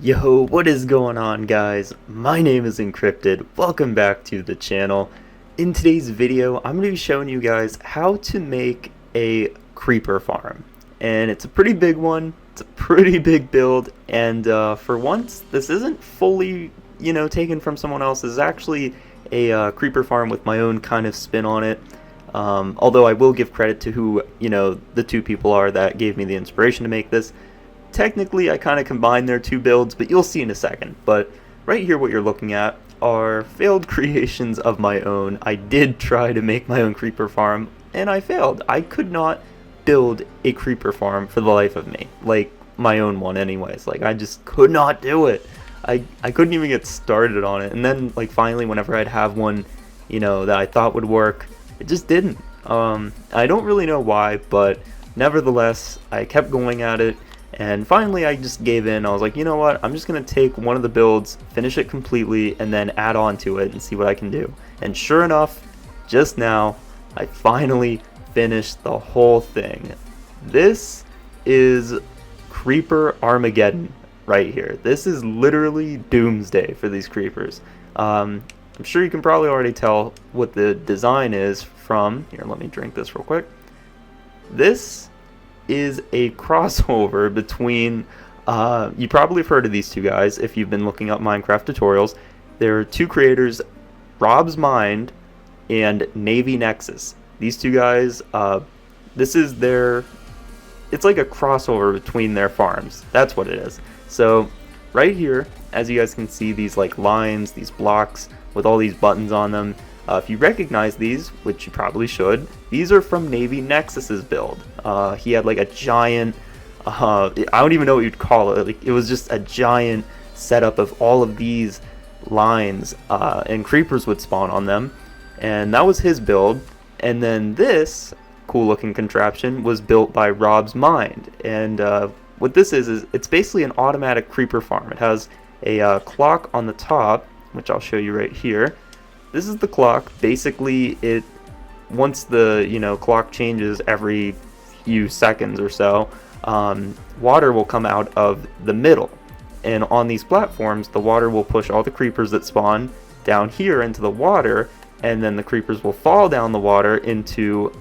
Yo, what is going on, guys? My name is Encrypted. Welcome back to the channel. In today's video, I'm going to be showing you guys how to make a creeper farm. And it's a pretty big one. It's a pretty big build. And for once, this isn't fully, taken from someone else. This is actually a creeper farm with my own kind of spin on it. Although I will give credit to who, the two people are that gave me the inspiration to make this. Technically, I kind of combined their two builds, but you'll see in a second. But right here, what you're looking at are failed creations of my own. I did try to make my own creeper farm, and I failed. I could not build a creeper farm for the life of me. Like, my own one anyways. Like, I just could not do it. I couldn't even get started on it. And then, like, finally, whenever I'd have one, that I thought would work, it just didn't. I don't really know why, but nevertheless, I kept going at it. And finally I just gave in. I was like, you know what, I'm just going to take one of the builds, finish it completely, and then add on to it and see what I can do. And sure enough, just now, I finally finished the whole thing. This is Creeper Armageddon right here. This is literally doomsday for these creepers. I'm sure you can probably already tell what the design is from. Here, let me drink this real quick. This is a crossover between, you probably have heard of these two guys if you've been looking up Minecraft tutorials. There are two creators, Rob's Mind and Navy Nexus. These two guys, this is it's like a crossover between their farms. That's what it is. So right here, as you guys can see, these like lines, these blocks with all these buttons on them. If you recognize these, which you probably should, these are from Navy Nexus's build. He had like a giant, I don't even know what you'd call it. Like, it was just a giant setup of all of these lines, and creepers would spawn on them. And that was his build. And then this cool looking contraption was built by Rob's Mind. And what this is it's basically an automatic creeper farm. It has a clock on the top, which I'll show you right here. This is the clock. Basically, once the clock changes every few seconds or so, water will come out of the middle, and on these platforms, the water will push all the creepers that spawn down here into the water, and then the creepers will fall down the water into,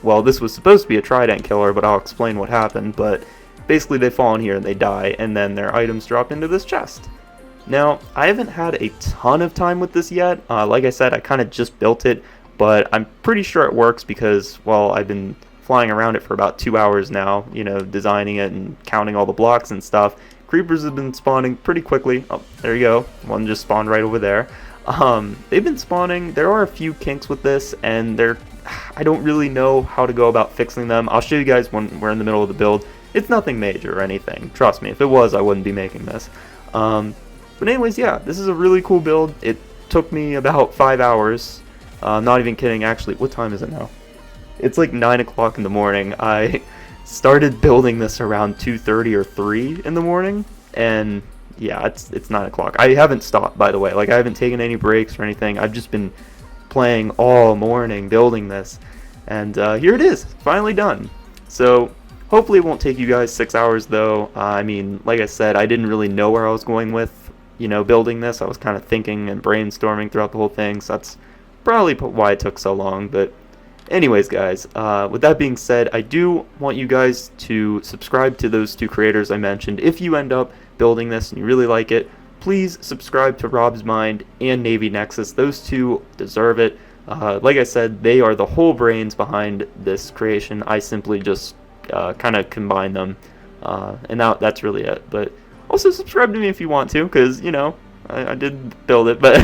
well, this was supposed to be a trident killer, but I'll explain what happened. But basically, they fall in here and they die, and then their items drop into this chest. Now, I haven't had a ton of time with this yet. Like I said, I kind of just built it, but I'm pretty sure it works because, well, I've been flying around it for about 2 hours now, designing it and counting all the blocks and stuff. Creepers have been spawning pretty quickly. Oh, there you go. One just spawned right over there. They've been spawning. There are a few kinks with this, and I don't really know how to go about fixing them. I'll show you guys when we're in the middle of the build. It's nothing major or anything. Trust me, if it was, I wouldn't be making this. But anyways, yeah, this is a really cool build. It took me about 5 hours. Not even kidding, actually. What time is it now? It's like 9 o'clock in the morning. I started building this around 2:30 or 3 in the morning. And yeah, it's 9 o'clock. I haven't stopped, by the way. Like, I haven't taken any breaks or anything. I've just been playing all morning building this. And here it is, finally done. So hopefully it won't take you guys 6 hours, though. I mean, like I said, I didn't really know where I was going with building this. I was kind of thinking and brainstorming throughout the whole thing, so that's probably why it took so long. But anyways, guys, with that being said, I do want you guys to subscribe to those two creators I mentioned. If you end up building this and you really like it, please subscribe to Rob's Mind and Navy Nexus. Those two deserve it. Like I said, they are the whole brains behind this creation. I simply just kind of combine them, and that's really it. But also subscribe to me if you want to, because I did build it. But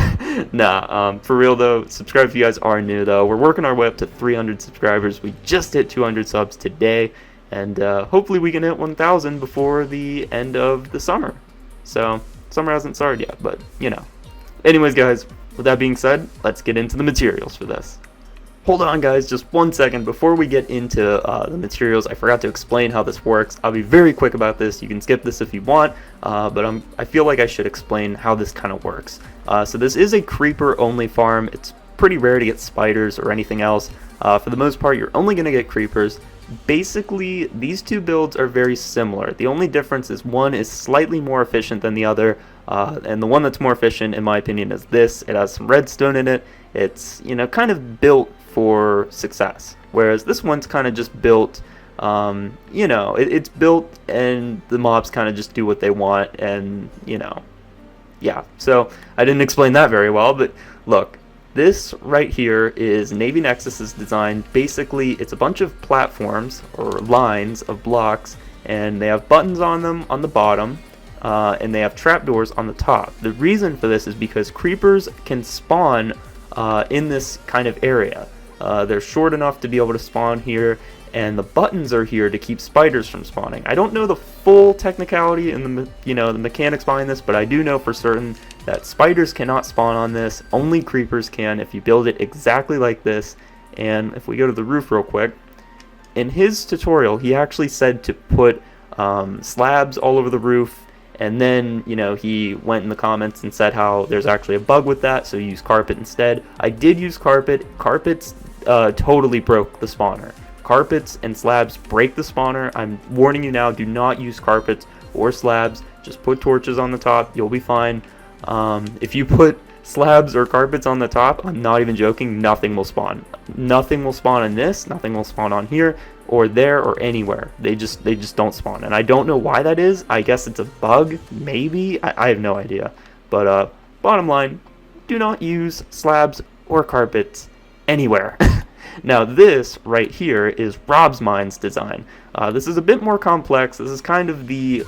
nah, for real though, subscribe if you guys are new though. We're working our way up to 300 subscribers. We just hit 200 subs today, and hopefully we can hit 1,000 before the end of the summer. So summer hasn't started yet, but anyways, guys, with that being said, let's get into the materials for this. Hold on, guys, just 1 second. Before we get into the materials, I forgot to explain how this works. I'll be very quick about this. You can skip this if you want, but I feel like I should explain how this kind of works. So this is a creeper-only farm. It's pretty rare to get spiders or anything else. For the most part, you're only going to get creepers. basically these two builds are very similar. The only difference is one is slightly more efficient than the other, and the one that's more efficient, in my opinion, is this. It has some redstone in it. It's, you know, kind of built for success, whereas this one's kind of just built, you know, it's built and the mobs kind of just do what they want, and, you know, yeah. So I didn't explain that very well, but look, this right here is Navy Nexus's design. Basically, it's a bunch of platforms or lines of blocks, and they have buttons on them on the bottom, and they have trapdoors on the top. The reason for this is because creepers can spawn in this kind of area. They're short enough to be able to spawn here, and the buttons are here to keep spiders from spawning. I don't know the full technicality and the mechanics behind this, but I do know for certain that spiders cannot spawn on this. Only creepers can if you build it exactly like this. And if we go to the roof real quick, in his tutorial he actually said to put slabs all over the roof, and then, you know, he went in the comments and said how there's actually a bug with that, so use carpet instead. I did use carpet. Carpets totally broke the spawner. Carpets and slabs break the spawner. I'm warning you now, do not use carpets or slabs. Just put torches on the top, you'll be fine. If you put slabs or carpets on the top, I'm not even joking, nothing will spawn. Nothing will spawn in this, nothing will spawn on here or there or anywhere. They just don't spawn, and I don't know why that is. I guess it's a bug, maybe. I have no idea. But bottom line, do not use slabs or carpets anywhere. Now this right here is Rob's Mind's design. This is a bit more complex. This is kind of the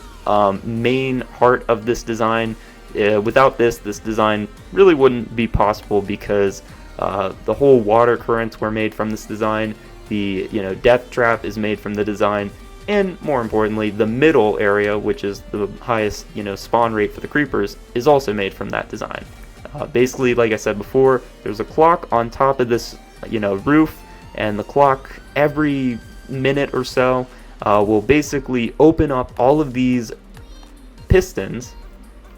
main heart of this design. Without this design really wouldn't be possible, because the whole water currents were made from this design. The, you know, death trap is made from the design, and more importantly, the middle area, which is the highest, you know, spawn rate for the creepers, is also made from that design. Basically, like I said before, there's a clock on top of this, you know, roof, and the clock every minute or so will basically open up all of these pistons,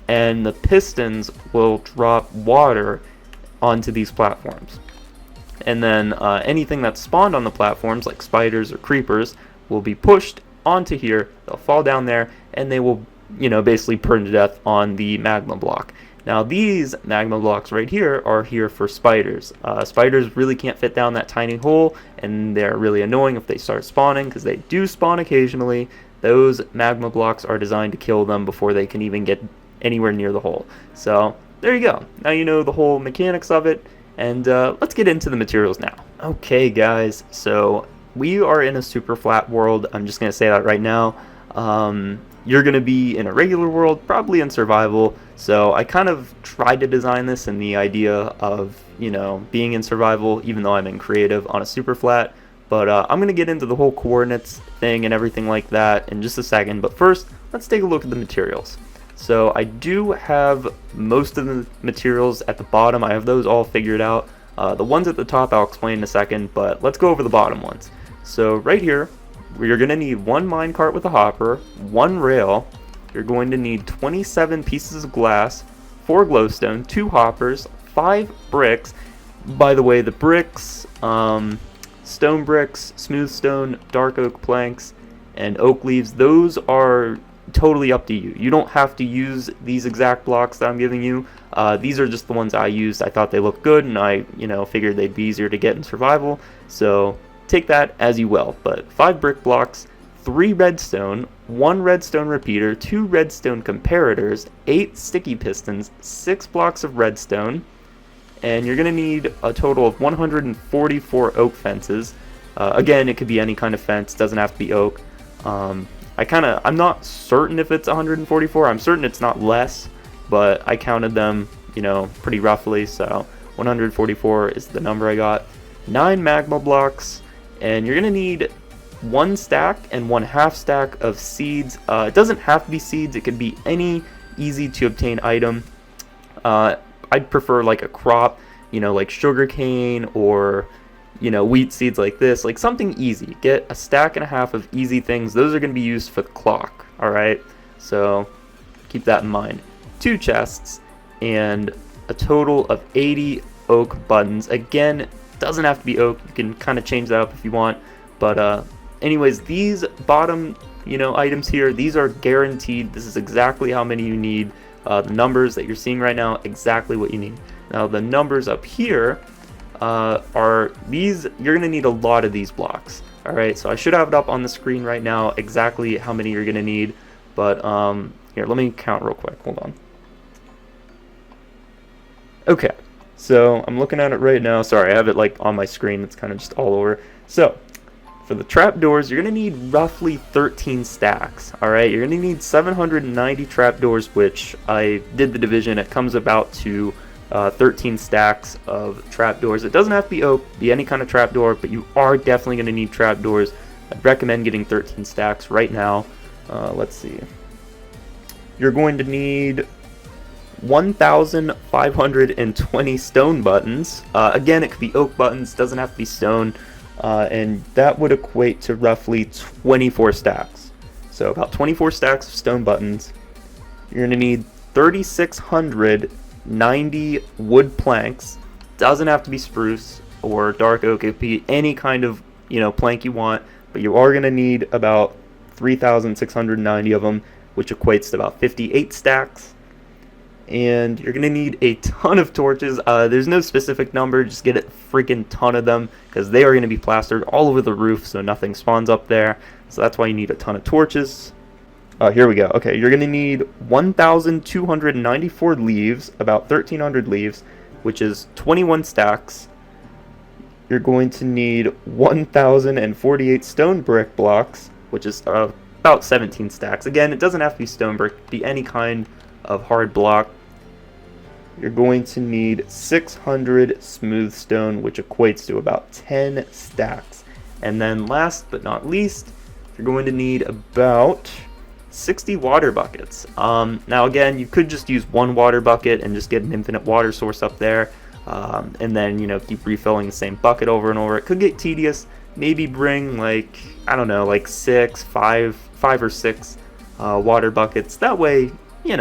and the pistons will drop water onto these platforms. And then anything that's spawned on the platforms, like spiders or creepers, will be pushed onto here. They'll fall down there, and they will, you know, basically burn to death on the magma block. Now these magma blocks right here are here for spiders. Spiders really can't fit down that tiny hole, and they're really annoying if they start spawning, because they do spawn occasionally. Those magma blocks are designed to kill them before they can even get anywhere near the hole. So there you go. Now you know the whole mechanics of it, and let's get into the materials now. Okay guys, so we are in a super flat world. I'm just going to say that right now. You're going to be in a regular world, probably in survival. So I kind of tried to design this in the idea of, you know, being in survival, even though I'm in creative on a super flat. But I'm going to get into the whole coordinates thing and everything like that in just a second. But first, let's take a look at the materials. So I do have most of the materials at the bottom. I have those all figured out. The ones at the top I'll explain in a second, but let's go over the bottom ones. So right here, you're going to need one minecart with a hopper, one rail. You're going to need 27 pieces of glass, 4 glowstone, 2 hoppers, 5 bricks. By the way, the bricks, stone bricks, smooth stone, dark oak planks, and oak leaves, those are totally up to you. You don't have to use these exact blocks that I'm giving you. These are just the ones I used. I thought they looked good, and I, you know, figured they'd be easier to get in survival. So take that as you will. But 5 brick blocks, 3 redstone, 1 redstone repeater, 2 redstone comparators, 8 sticky pistons, 6 blocks of redstone, and you're going to need a total of 144 oak fences. Again, it could be any kind of fence, doesn't have to be oak. I'm not certain if it's 144. I'm certain it's not less, but I counted them, you know, pretty roughly, so 144 is the number I got. 9 magma blocks, and you're gonna need 1 stack and 1/2 stack of seeds. It doesn't have to be seeds, it could be any easy to obtain item. I'd prefer like a crop, you know, like sugarcane or, you know, wheat seeds like this, like something easy. Get a stack and a half of easy things. Those are going to be used for the clock, alright? So keep that in mind. 2 chests and a total of 80 oak buttons. Again, doesn't have to be oak. You can kind of change that up if you want, but anyways, these bottom, items here, these are guaranteed. This is exactly how many you need. The numbers that you're seeing right now, exactly what you need. Now the numbers up here are these. You're gonna need a lot of these blocks. All right, so I should have it up on the screen right now exactly how many you're gonna need. But here, let me count real quick. Hold on. Okay, so I'm looking at it right now. Sorry, I have it like on my screen. It's kind of just all over. So for the trapdoors, you're going to need roughly 13 stacks. All right, you're going to need 790 trapdoors, which I did the division. It comes about to 13 stacks of trapdoors. It doesn't have to be oak, be any kind of trapdoor, but you are definitely going to need trapdoors. I'd recommend getting 13 stacks right now. Let's see. You're going to need 1,520 stone buttons. Again, it could be oak buttons, doesn't have to be stone, and that would equate to roughly 24 stacks. So about 24 stacks of stone buttons. You're going to need 3,690 wood planks. Doesn't have to be spruce or dark oak. It could be any kind of plank you want, but you are going to need about 3,690 of them, which equates to about 58 stacks. And you're gonna need a ton of torches. There's no specific number, just get a freaking ton of them, because they are gonna be plastered all over the roof so nothing spawns up there. So that's why you need a ton of torches. Here we go. Okay, you're gonna need 1,294 leaves, about 1,300 leaves, which is 21 stacks. You're going to need 1,048 stone brick blocks, which is about 17 stacks. Again, it doesn't have to be stone brick, it could be any kind of hard block. You're going to need 600 smooth stone, which equates to about 10 stacks. And then last but not least, you're going to need about 60 water buckets. Now again, you could just use one water bucket and just get an infinite water source up there, and then keep refilling the same bucket over and over. It could get tedious. Maybe bring like, I don't know, like five or six water buckets. That way, you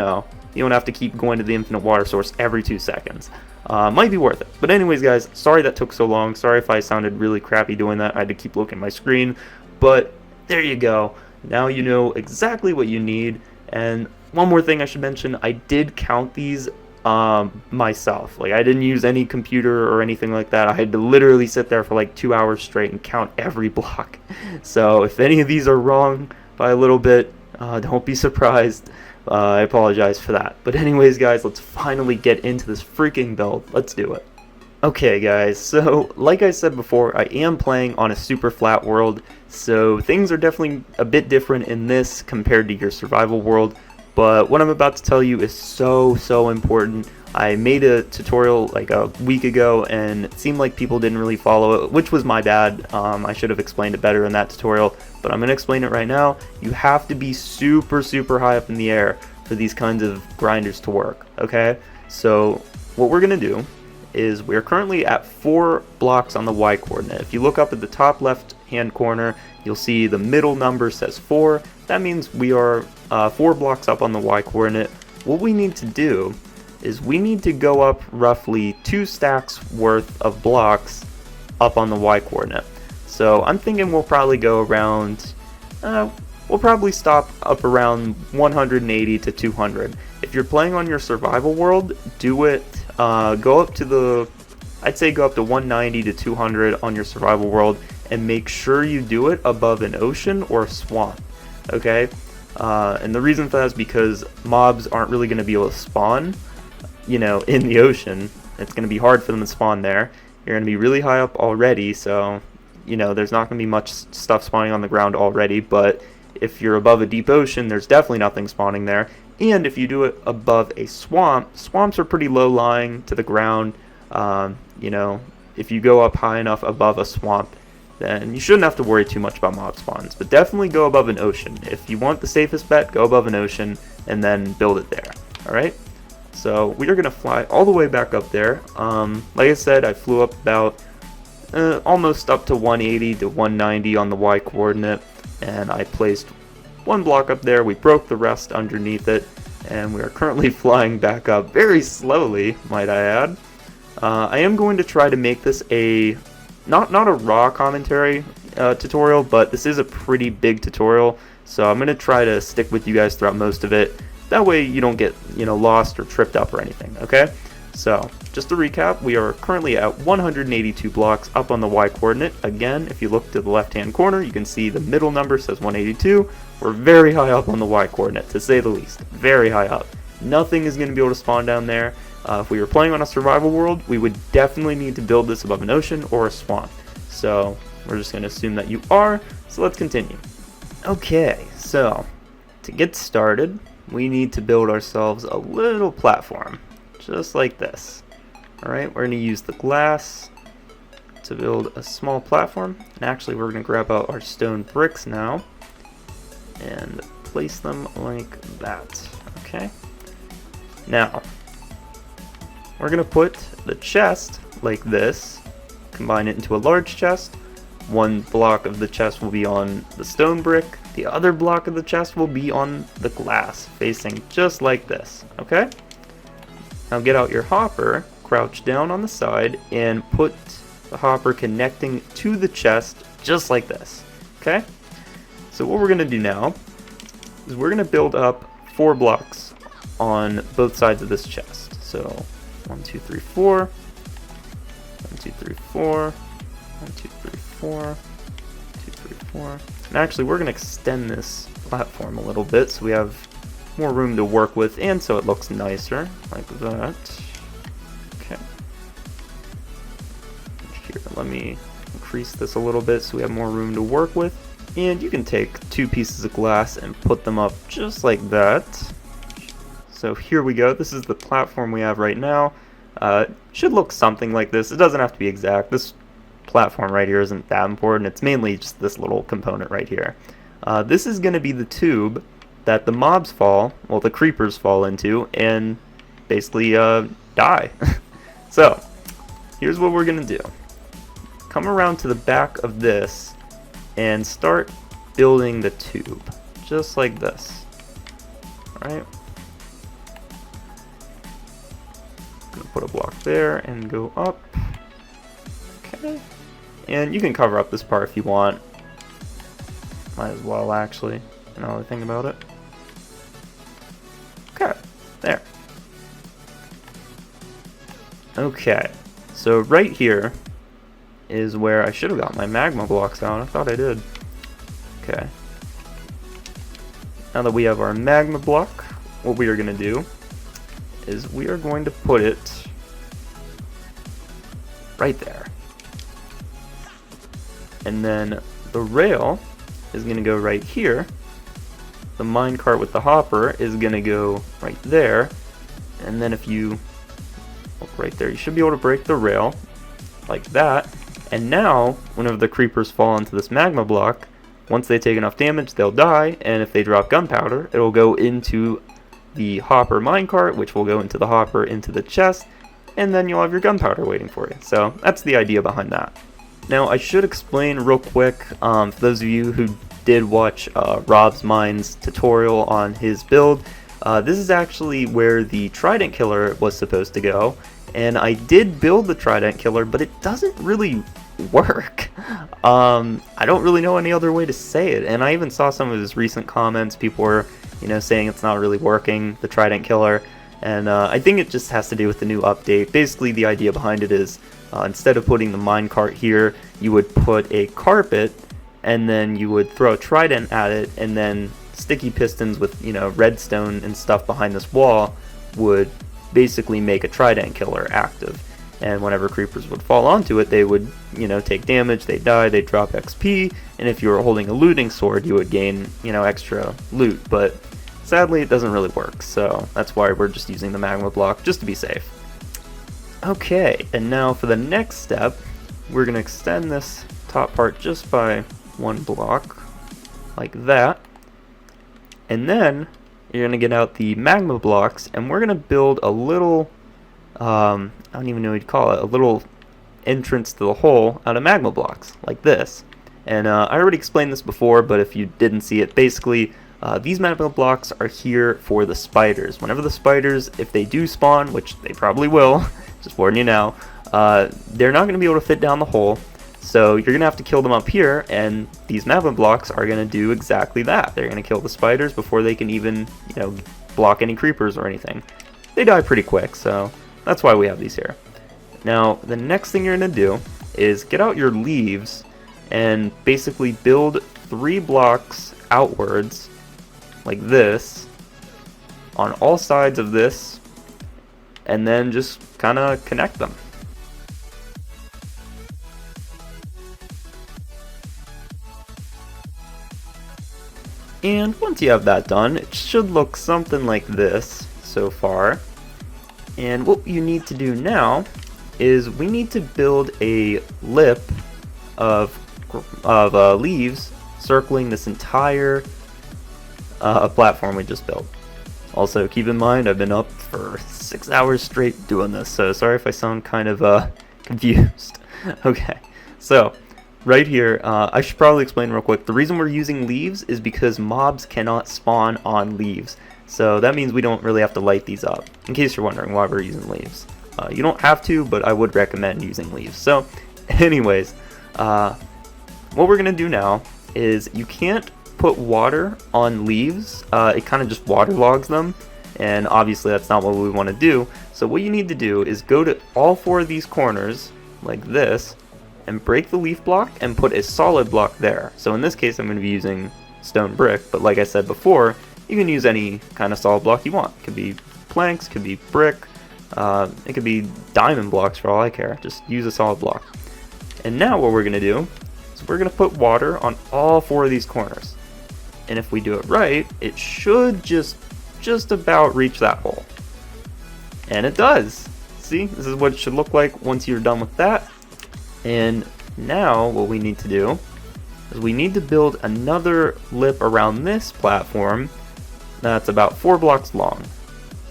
don't have to keep going to the infinite water source every 2 seconds. Might be worth it. But anyways, guys, sorry that took so long. Sorry if I sounded really crappy doing that. I had to keep looking at my screen. But there you go. Now you know exactly what you need. And one more thing I should mention, I did count these myself. Like, I didn't use any computer or anything like that. I had to literally sit there for like 2 hours straight and count every block. So if any of these are wrong by a little bit, don't be surprised. I apologize for that. But anyways, guys, let's finally get into this freaking build. Let's do it. Okay, guys, so like I said before, I am playing on a super flat world, so things are definitely a bit different in this compared to your survival world. But what I'm about to tell you is so important. I made a tutorial like a week ago, and it seemed like people didn't really follow it, which was my bad. I should have explained it better in that tutorial, but I'm going to explain it right now. You have to be super high up in the air for these kinds of grinders to work, okay? So what we're going to do is we're currently at 4 blocks on the Y coordinate. If you look up at the top left hand corner, you'll see the middle number says 4. That means we are 4 blocks up on the Y coordinate. What we need to do is we need to go up roughly 2 stacks worth of blocks up on the Y coordinate. So I'm thinking we'll probably go around, we'll probably stop up around 180 to 200. If you're playing on your survival world, do it, go up to the, I'd say go up to 190 to 200 on your survival world, and make sure you do it above an ocean or a swamp, okay? And the reason for that is because mobs aren't really going to be able to spawn, in the ocean. It's going to be hard for them to spawn there. You're going to be really high up already, so, there's not going to be much stuff spawning on the ground already, but if you're above a deep ocean, there's definitely nothing spawning there. And if you do it above a swamp, swamps are pretty low lying to the ground. If you go up high enough above a swamp, then you shouldn't have to worry too much about mob spawns, but definitely go above an ocean. If you want the safest bet, go above an ocean and then build it there. Alright? So we are going to fly all the way back up there. Like I said, I flew up about almost up to 180 to 190 on the Y coordinate, and I placed 1 block up there. We broke the rest underneath it, and we are currently flying back up very slowly, might I add. I am going to try to make this a not a raw commentary. tutorial, but this is a pretty big tutorial, so I'm going to try to stick with you guys throughout most of it. That way you don't get, lost or tripped up or anything, okay? So, just to recap, we are currently at 182 blocks up on the Y coordinate. Again, if you look to the left-hand corner, you can see the middle number says 182. We're very high up on the Y coordinate, to say the least. Very high up. Nothing is going to be able to spawn down there. If we were playing on a survival world, we would definitely need to build this above an ocean or a swamp. So, we're just going to assume that you are, so let's continue. Okay, so, to get started, we need to build ourselves a little platform. Just like this. Alright, we're going to use the glass to build a small platform. And actually, we're going to grab out our stone bricks now and place them like that. Okay? Now, we're going to put the chest like this, combine it into a large chest. One block of the chest will be on the stone brick. The other block of the chest will be on the glass, facing just like this. Okay? Now get out your hopper, crouch down on the side, and put the hopper connecting to the chest just like this. Okay? So what we're going to do now is we're going to build up 4 blocks on both sides of this chest. So 1, 2, 3, 4. 1, 2, 3, 4. 1, 2, 3, 4. 2, 3, 4. And actually we're going to extend this platform a little bit so we have more room to work with, and so it looks nicer, like that. Okay. Here, let me increase this a little bit so we have more room to work with. And you can take 2 pieces of glass and put them up just like that. So here we go. This is the platform we have right now. Should look something like this. It doesn't have to be exact. This platform right here isn't that important. It's mainly just this little component right here. This is going to be the tube that the mobs the creepers fall into and basically die. So, here's what we're going to do. Come around to the back of this and start building the tube, just like this. Alright. Gonna put a block there and go up. Okay. And you can cover up this part if you want. Might as well, actually, now that I think about it. Okay, there. Okay, so right here is where I should have got my magma blocks out. I thought I did. Okay. Now that we have our magma block, what we are going to do is we are going to put it right there. And then the rail is going to go right here. The minecart with the hopper is going to go right there. And then if you look right there, you should be able to break the rail like that. And now, whenever the creepers fall into this magma block, once they take enough damage, they'll die. And if they drop gunpowder, it'll go into the hopper minecart, which will go into the hopper into the chest. And then you'll have your gunpowder waiting for you. So that's the idea behind that. Now, I should explain real quick, for those of you who did watch Rob's Mines tutorial on his build, this is actually where the Trident Killer was supposed to go, and I did build the Trident Killer, but it doesn't really work. I don't really know any other way to say it, and I even saw some of his recent comments. People were, saying it's not really working, the Trident Killer, and I think it just has to do with the new update. Basically, the idea behind it is, instead of putting the minecart here, you would put a carpet, and then you would throw a trident at it, and then sticky pistons with, redstone and stuff behind this wall would basically make a Trident Killer active. And whenever creepers would fall onto it, they would, take damage, they'd die, they'd drop XP, and if you were holding a looting sword, you would gain, extra loot. But sadly, it doesn't really work, so that's why we're just using the magma block, just to be safe. Okay, and now for the next step, we're going to extend this top part just by 1 block, like that. And then you're going to get out the magma blocks, and we're going to build a little, I don't even know what you'd call it, a little entrance to the hole out of magma blocks, like this. And I already explained this before, but if you didn't see it, basically, these magma blocks are here for the spiders. Whenever the spiders, if they do spawn, which they probably will, just warning you now, they're not going to be able to fit down the hole. So you're going to have to kill them up here, and these magma blocks are going to do exactly that. They're going to kill the spiders before they can even, block any creepers or anything. They die pretty quick, so that's why we have these here. Now, the next thing you're going to do is get out your leaves and basically build 3 blocks outwards, like this, on all sides of this, and then just kind of connect them. And once you have that done, it should look something like this so far. And what you need to do now is we need to build a lip of leaves circling this entire platform we just built. Also, keep in mind, I've been up for 6 hours straight doing this, so sorry if I sound kind of confused. Okay, so right here, I should probably explain real quick. The reason we're using leaves is because mobs cannot spawn on leaves. So that means we don't really have to light these up, in case you're wondering why we're using leaves. You don't have to, but I would recommend using leaves. So anyways, what we're going to do now is you can't put water on leaves. It kind of just waterlogs them, and obviously that's not what we want to do. So what you need to do is go to all 4 of these corners, like this, and break the leaf block and put a solid block there. So in this case I'm going to be using stone brick, but like I said before, you can use any kind of solid block you want. It could be planks, could be brick, it could be diamond blocks for all I care. Just use a solid block. And now what we're going to do is we're going to put water on all 4 of these corners. And if we do it right, it should just about reach that hole. And it does. See, this is what it should look like once you're done with that. And now what we need to do is we need to build another lip around this platform that's about 4 blocks long.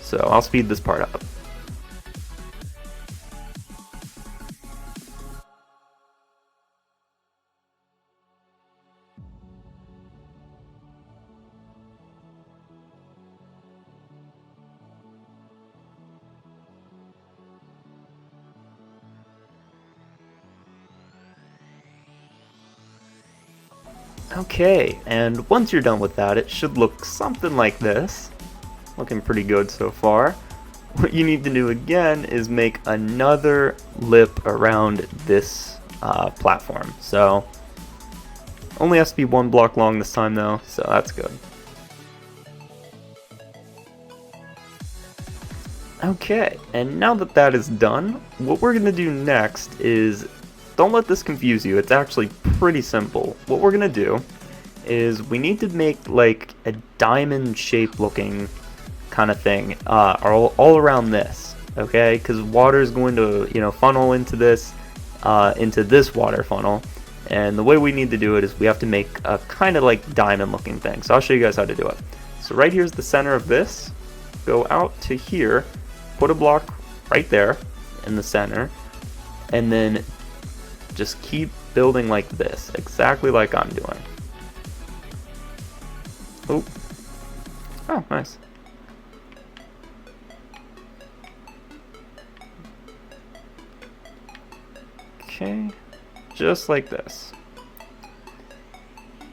So I'll speed this part up. Okay, and once you're done with that, it should look something like this. Looking pretty good so far. What you need to do again is make another lip around this platform. So, only has to be 1 block long this time though, so that's good. Okay, and now that that is done, what we're going to do next is, don't let this confuse you, it's actually pretty simple. What we're going to do is we need to make like a diamond shape looking kind of thing all around this, okay? Because water is going to funnel into this water funnel, and the way we need to do it is we have to make a kind of like diamond looking thing. So I'll show you guys how to do it. So right here's the center of this. Go out to here, put a block right there in the center, and then just keep building like this, exactly like I'm doing. Oh, nice. Okay, just like this.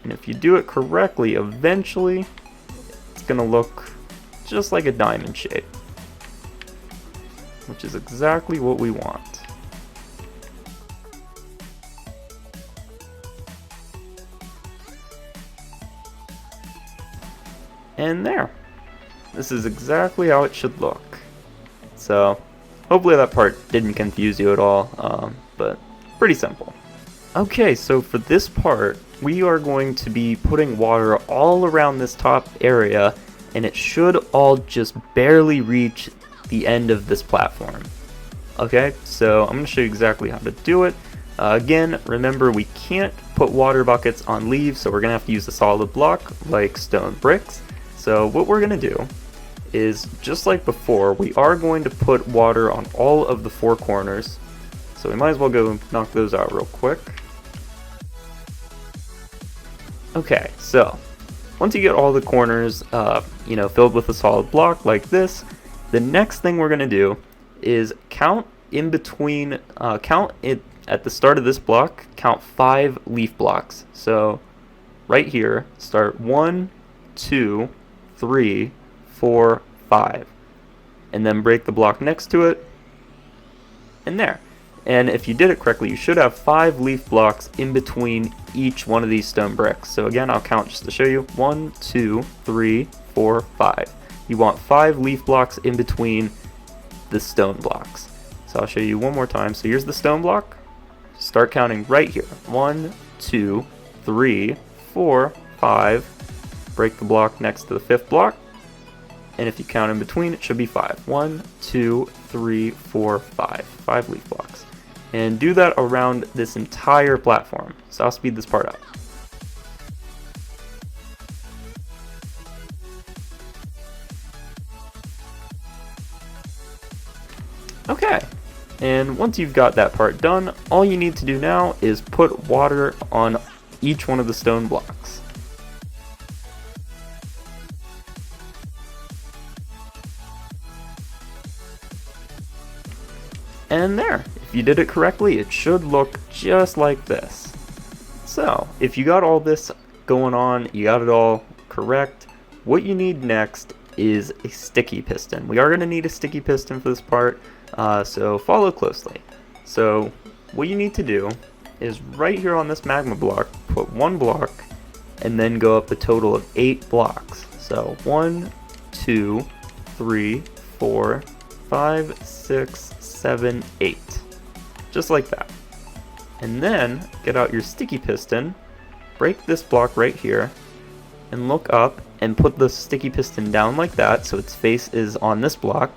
And if you do it correctly, eventually it's gonna look just like a diamond shape, which is exactly what we want. And there. This is exactly how it should look. So, hopefully that part didn't confuse you at all, but pretty simple. Okay, so for this part, we are going to be putting water all around this top area, and it should all just barely reach the end of this platform. Okay, so I'm going to show you exactly how to do it. Again, remember we can't put water buckets on leaves, so we're going to have to use a solid block like stone bricks. So what we're going to do is, just like before, we are going to put water on all of the 4 corners. So we might as well go knock those out real quick. Okay, so once you get all the corners filled with a solid block like this, the next thing we're going to do is count in between, count it at the start of this block, count 5 leaf blocks. So right here, start 1, 2, 3, 4, 5. And then break the block next to it, and there. And if you did it correctly, you should have 5 leaf blocks in between each one of these stone bricks. So again, I'll count just to show you. 1, 2, 3, 4, 5. You want 5 leaf blocks in between the stone blocks. So I'll show you one more time. So here's the stone block. Start counting right here. 1, 2, 3, 4, 5. Break the block next to the 5th block. And if you count in between, it should be 5. 1, 2, 3, 4, 5. 5 leaf blocks. And do that around this entire platform. So I'll speed this part up. Okay, and once you've got that part done, all you need to do now is put water on each one of the stone blocks. And there, if you did it correctly, it should look just like this. So, if you got all this going on, you got it all correct, what you need next is a sticky piston. We are going to need a sticky piston for this part, so follow closely. So, what you need to do is right here on this magma block, put 1 block, and then go up a total of 8 blocks. So, 1, 2, 3, 4, 5, 6, 7, 8. Just like that. And then get out your sticky piston, break this block right here, and look up and put the sticky piston down like that so its face is on this block.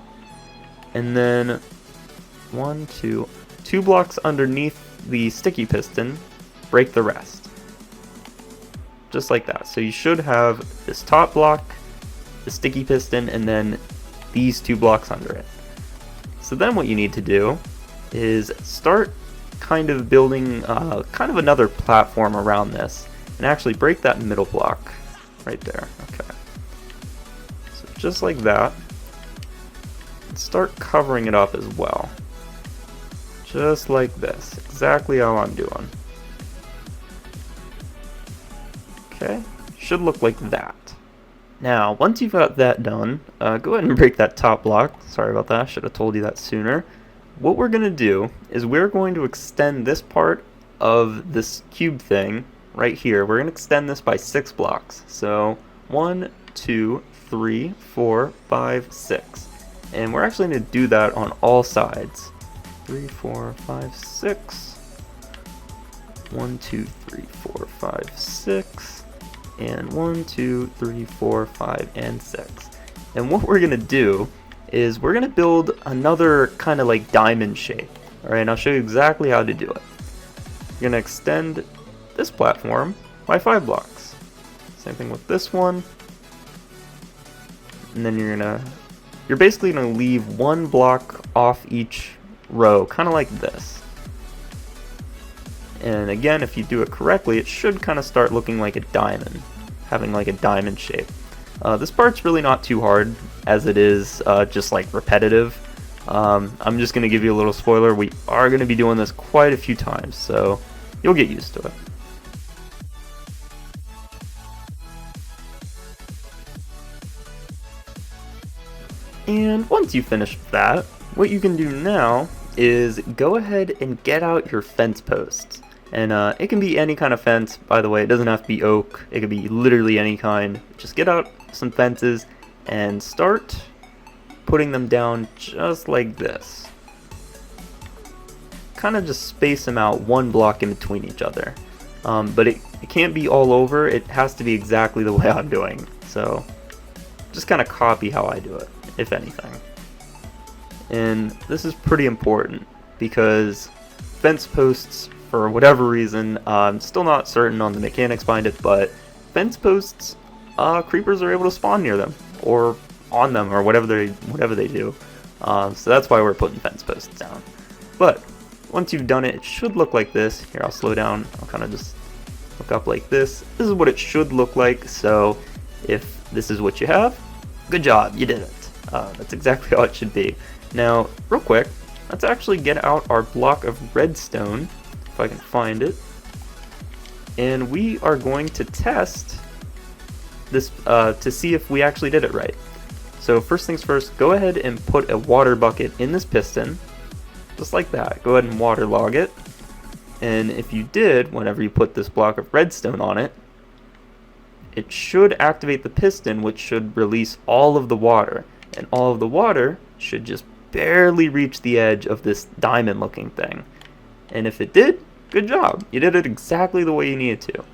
And then 2 blocks underneath the sticky piston, break the rest. Just like that. So you should have this top block, the sticky piston, and then these 2 blocks under it. So then what you need to do is start kind of building kind of another platform around this, and actually break that middle block right there. Okay. So just like that. And start covering it up as well. Just like this. Exactly how I'm doing. Okay. Should look like that. Now, once you've got that done, go ahead and break that top block. Sorry about that, I should have told you that sooner. What we're going to do is we're going to extend this part of this cube thing right here. We're going to extend this by 6 blocks. So, 1, 2, 3, 4, 5, 6. And we're actually going to do that on all sides. 3, 4, 5, 6. 1, 2, 3, 4, 5, 6. And 1, 2, 3, 4, 5, and 6. And what we're going to do is we're going to build another kind of like diamond shape. Alright, and I'll show you exactly how to do it. You're going to extend this platform by 5 blocks. Same thing with this one. And then you're basically going to leave 1 block off each row, kind of like this. And again, if you do it correctly, it should kind of start looking like a diamond, having like a diamond shape. This part's really not too hard, as it is just like repetitive. I'm just going to give you a little spoiler. We are going to be doing this quite a few times, so you'll get used to it. And once you finish that, what you can do now is go ahead and get out your fence posts. And it can be any kind of fence, by the way. It doesn't have to be oak. It could be literally any kind. Just get out some fences and start putting them down just like this. Kind of just space them out 1 block in between each other. But it can't be all over. It has to be exactly the way I'm doing. So just kind of copy how I do it, if anything. And this is pretty important because fence posts, for whatever reason, I'm still not certain on the mechanics behind it, but fence posts, creepers are able to spawn near them, or on them, or whatever they do. So that's why we're putting fence posts down. But once you've done it, it should look like this. Here, I'll slow down. I'll kind of just look up like this. This is what it should look like. So if this is what you have, good job, you did it. That's exactly how it should be. Now, real quick, let's actually get out our block of redstone, if I can find it. And we are going to test this to see if we actually did it right. So first things first, go ahead and put a water bucket in this piston, just like that. Go ahead and waterlog it. And if you did, whenever you put this block of redstone on it, it should activate the piston, which should release all of the water. And all of the water should just barely reach the edge of this diamond looking thing. And if it did, good job. You did it exactly the way you needed to.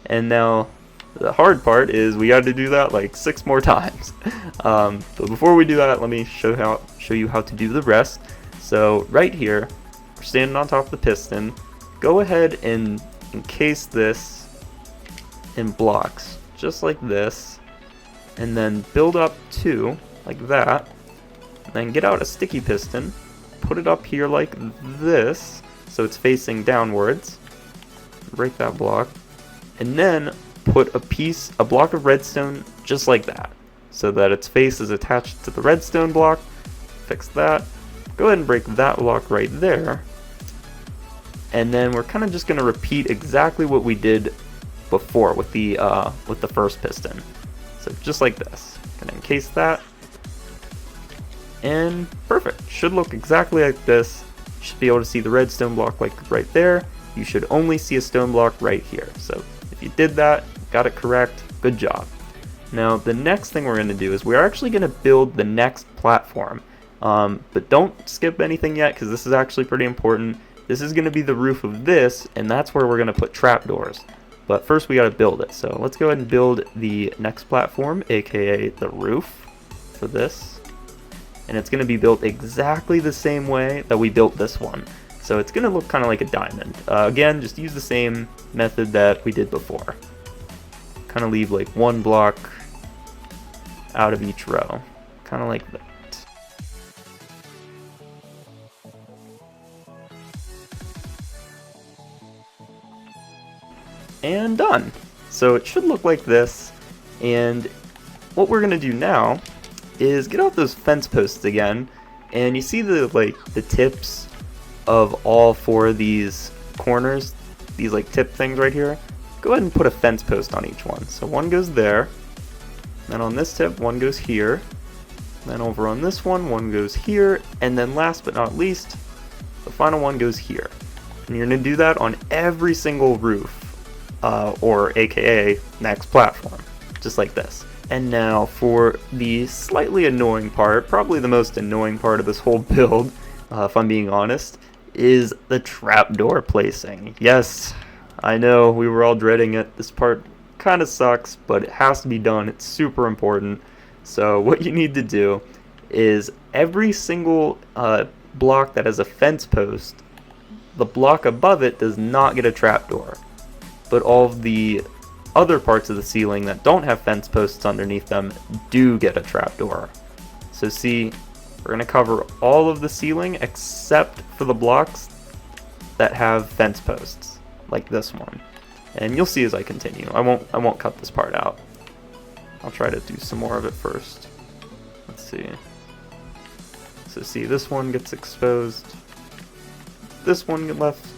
And now the hard part is we got to do that like 6 more times. But before we do that, let me show you how to do the rest. So right here, we're standing on top of the piston. Go ahead and encase this in blocks, just like this, and then build up 2, like that. Then get out a sticky piston, put it up here like this, so it's facing downwards. Break that block, and then put a block of redstone just like that, so that its face is attached to the redstone block. Fix that. Go ahead and break that block right there. And then we're kind of just going to repeat exactly what we did before with the first piston. So just like this. Gonna encase that. And perfect. Should look exactly like this. You should be able to see the redstone block like right there. You should only see a stone block right here. So if you did that, got it correct, good job. Now the next thing we're going to do is we're actually going to build the next platform. But don't skip anything yet, because this is actually pretty important. This is going to be the roof of this, and that's where we're going to put trapdoors. But first we got to build it. So let's go ahead and build the next platform, aka the roof for this. And it's going to be built exactly the same way that we built this one. So it's going to look kind of like a diamond. Again, just use the same method that we did before. Kind of leave like 1 block out of each row. Kind of like that. And done. So it should look like this, and what we're gonna do now is get out those fence posts again, and you see the tips of all 4 of these corners, these like tip things right here. Go ahead and put a fence post on each one. So 1 goes there, then on this tip 1 goes here, then over on this one goes here, and then last but not least, the final one goes here. And you're gonna do that on every single roof. Or aka next platform, just like this. And now for the slightly annoying part, probably the most annoying part of this whole build, if I'm being honest, is the trapdoor placing. Yes, I know, we were all dreading it. This part kind of sucks, but it has to be done. It's super important. So what you need to do is every single block that has a fence post, the block above it does not get a trapdoor. But all of the other parts of the ceiling that don't have fence posts underneath them do get a trapdoor. So see, we're going to cover all of the ceiling except for the blocks that have fence posts, like this one. And you'll see as I continue. I won't cut this part out. I'll try to do some more of it first. Let's see. So see, this one gets exposed. This one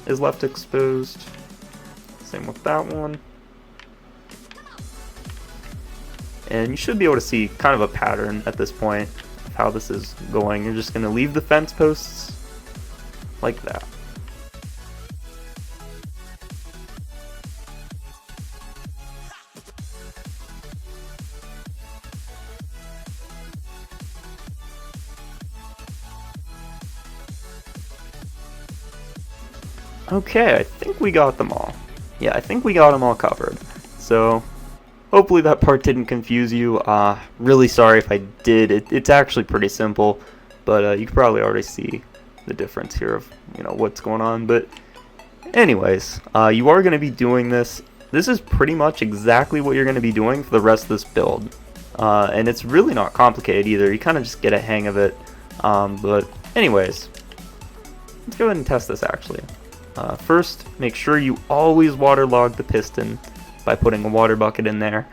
is left exposed. Same with that one. And you should be able to see kind of a pattern at this point of how this is going. You're just going to leave the fence posts like that. Okay, I think we got them all. Yeah, I think we got them all covered. So hopefully that part didn't confuse you. Really sorry if I did. It's actually pretty simple, but you can probably already see the difference here of what's going on. But anyways, you are going to be doing this. This is pretty much exactly what you're going to be doing for the rest of this build, and it's really not complicated either. You kind of just get a hang of it. But anyways, let's go ahead and test this actually. First, make sure you always waterlog the piston by putting a water bucket in there.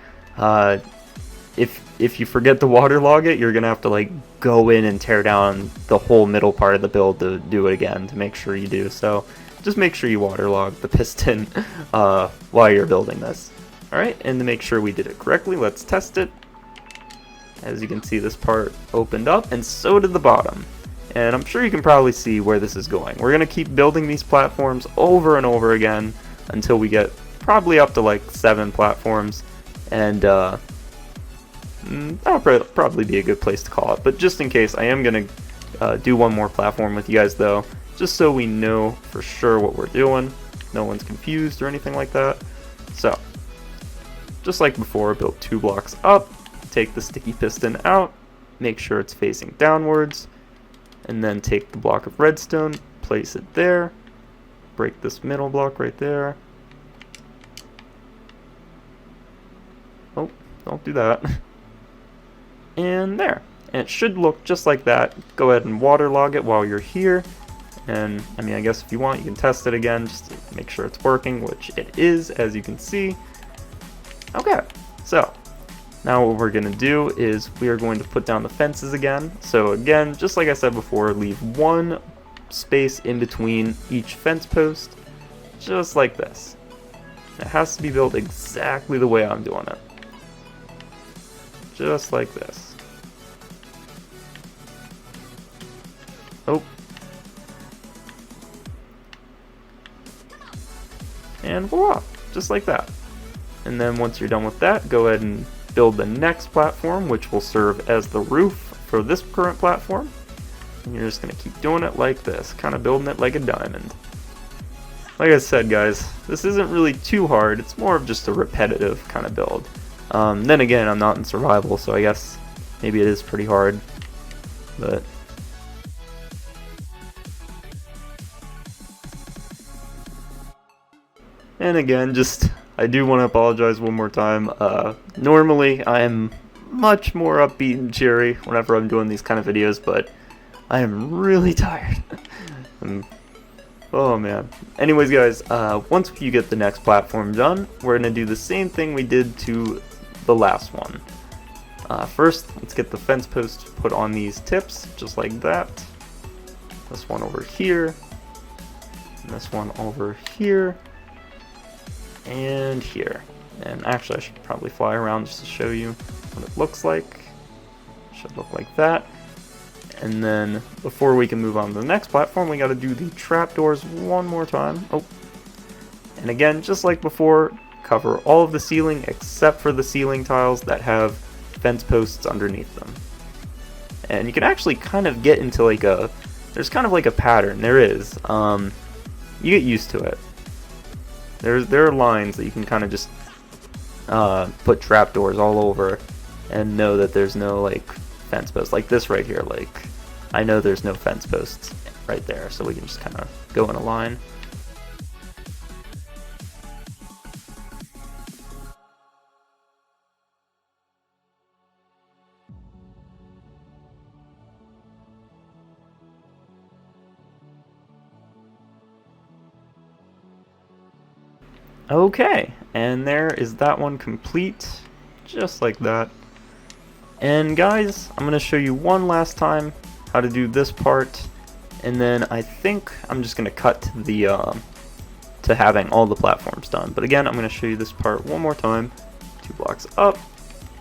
if you forget to waterlog it, you're gonna have to like go in and tear down the whole middle part of the build to do it again to make sure you do. So just make sure you waterlog the piston while you're building this. Alright, and to make sure we did it correctly, let's test it. As you can see, this part opened up, and so did the bottom. And I'm sure you can probably see where this is going. We're going to keep building these platforms over and over again until we get probably up to like 7 platforms. And that'll probably be a good place to call it. But just in case, I am going to do one more platform with you guys though, just so we know for sure what we're doing. No one's confused or anything like that. So, just like before, build 2 blocks up, take the sticky piston out, make sure it's facing downwards, and then take the block of redstone, place it there, break this middle block right there. Oh, don't do that. And there. And it should look just like that. Go ahead and waterlog it while you're here. And, I mean, I guess if you want, you can test it again just to make sure it's working, which it is, as you can see. Okay, so now what we're going to do is we are going to put down the fences again. So again, just like I said before, leave 1 space in between each fence post, just like this. It has to be built exactly the way I'm doing it. Just like this. Oh. And voila, just like that. And then once you're done with that, go ahead and build the next platform, which will serve as the roof for this current platform. And you're just going to keep doing it like this, kind of building it like a diamond. Like I said, guys, this isn't really too hard. It's more of just a repetitive kind of build. Then again, I'm not in survival, so I guess maybe it is pretty hard. But and again, I do want to apologize one more time. Normally, I am much more upbeat and cheery whenever I'm doing these kind of videos, but I am really tired. Oh man. Anyways, guys, once you get the next platform done, we're going to do the same thing we did to the last one. First, let's get the fence posts put on these tips, just like that. This one over here, and this one over here. And here. And actually I should probably fly around just to show you what it looks like. It should look like that. And then before we can move on to the next platform, we got to do the trapdoors one more time. Oh. And again, just like before, cover all of the ceiling except for the ceiling tiles that have fence posts underneath them. And you can actually kind of get into like there's kind of like a pattern. There is. You get used to it. There are lines that you can kind of just put trapdoors all over and know that there's no like fence posts. Like this right here, like I know there's no fence posts right there, so we can just kind of go in a line. Okay, and there is that one complete, just like that. And guys, I'm going to show you one last time how to do this part, and then I think I'm just going to cut to having all the platforms done. But again, I'm going to show you this part one more time. 2 blocks up,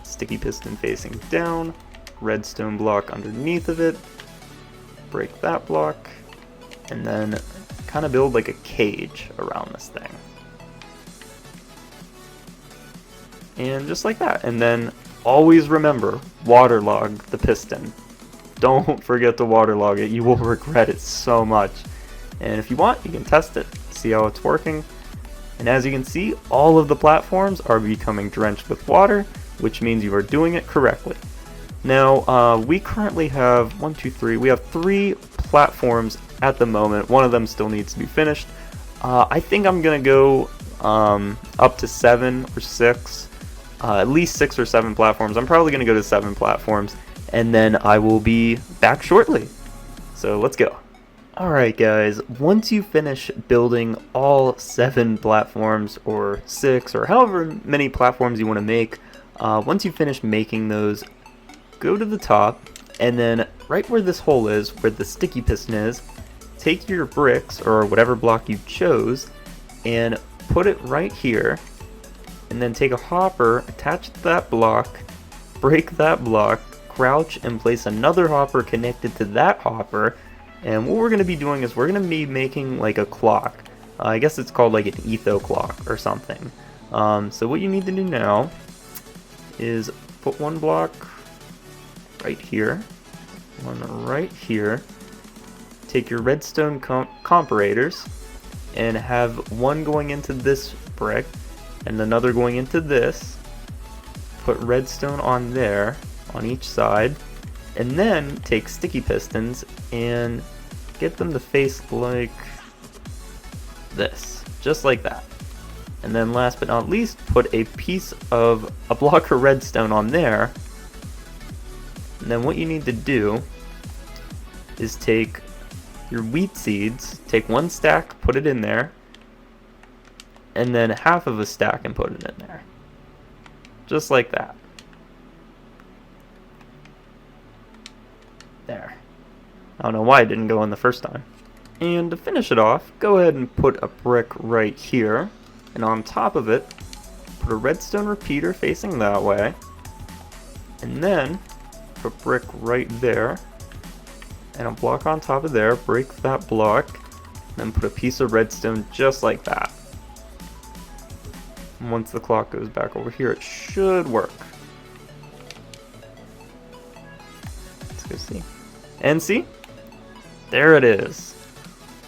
sticky piston facing down, redstone block underneath of it, break that block, and then kind of build like a cage around this thing. And just like that. And then always remember, waterlog the piston. Don't forget to waterlog it. You will regret it so much. And if you want, you can test it, see how it's working. And as you can see, all of the platforms are becoming drenched with water, which means you are doing it correctly. Now, we currently have we have 3 platforms at the moment. One of them still needs to be finished. I think I'm going to go up to 7 or 6. At least 6 or 7 platforms. I'm probably going to go to 7 platforms, and then I will be back shortly. So let's go. Alright guys, once you finish building all 7 platforms, or 6, or however many platforms you want to make, Once you finish making those, go to the top, and then right where this hole is, where the sticky piston is, take your bricks, or whatever block you chose, and put it right here, and then take a hopper, attach it to that block, break that block, crouch, and place another hopper connected to that hopper. And what we're going to be doing is we're going to be making like a clock. I guess it's called like an etho clock or something. So what you need to do now is put one block right here, one right here, take your redstone comparators and have one going into this brick and another going into this, put redstone on there on each side, and then take sticky pistons and get them to face like this, just like that. And then last but not least, put a block of redstone on there. And then what you need to do is take your wheat seeds, take one stack, put it in there, and then half of a stack and put it in there. Just like that. There. I don't know why it didn't go in the first time. And to finish it off, go ahead and put a brick right here, and on top of it, put a redstone repeater facing that way, and then put a brick right there, and a block on top of there, break that block, and then put a piece of redstone just like that. And once the clock goes back over here, it should work. Let's go see. And see? There it is.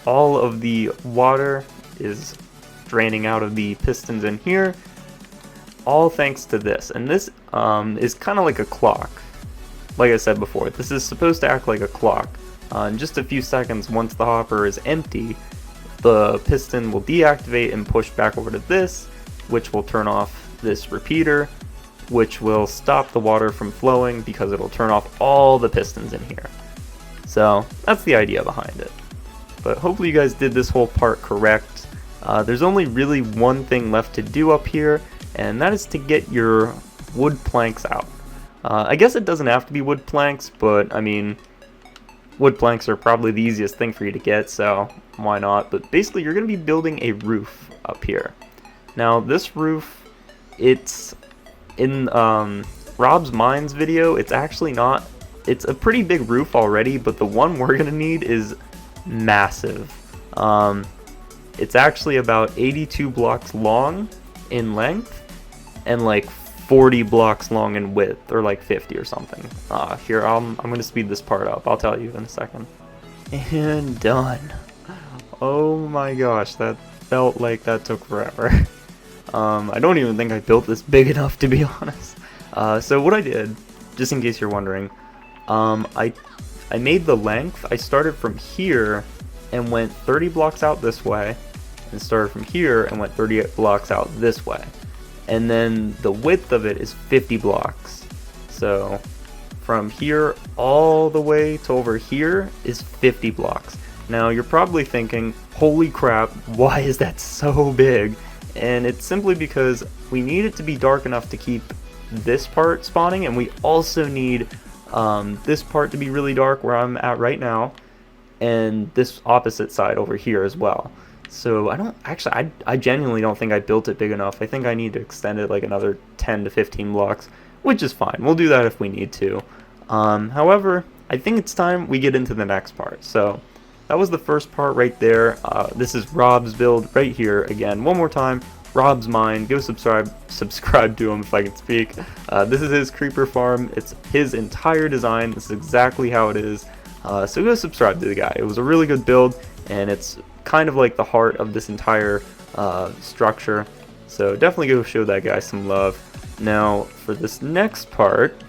All of the water is draining out of the pistons in here, all thanks to this. And this is kind of like a clock. Like I said before, this is supposed to act like a clock. In just a few seconds, once the hopper is empty, the piston will deactivate and push back over to this, which will turn off this repeater, which will stop the water from flowing because it'll turn off all the pistons in here. So that's the idea behind it. But hopefully you guys did this whole part correct. There's only really one thing left to do up here, and that is to get your wood planks out. I guess it doesn't have to be wood planks, but I mean, wood planks are probably the easiest thing for you to get, so why not? But basically you're going to be building a roof up here. Now this roof, it's in Rob's Mines video, it's actually not, it's a pretty big roof already, but the one we're going to need is massive. It's actually about 82 blocks long in length and like 40 blocks long in width, or like 50 or something. Here, I'm going to speed this part up. I'll tell you in a second. And done. Oh my gosh, that felt like that took forever. I don't even think I built this big enough, to be honest. So what I did, just in case you're wondering, I made the length. I started from here and went 30 blocks out this way, and started from here and went 38 blocks out this way. And then the width of it is 50 blocks. So from here all the way to over here is 50 blocks. Now you're probably thinking, holy crap, why is that so big? And it's simply because we need it to be dark enough to keep this part spawning, and we also need this part to be really dark where I'm at right now, and this opposite side over here as well. So I genuinely don't think I built it big enough. I think I need to extend it like another 10 to 15 blocks, which is fine. We'll do that if we need to. However, I think it's time we get into the next part. So that was the first part right there. This is Rob's build right here. Again, one more time, Rob's Mine. Go subscribe to him if I can speak. This is his creeper farm. It's his entire design. This is exactly how it is. So go subscribe to the guy. It was a really good build, and it's kind of like the heart of this entire structure. So definitely go show that guy some love. Now for this next part,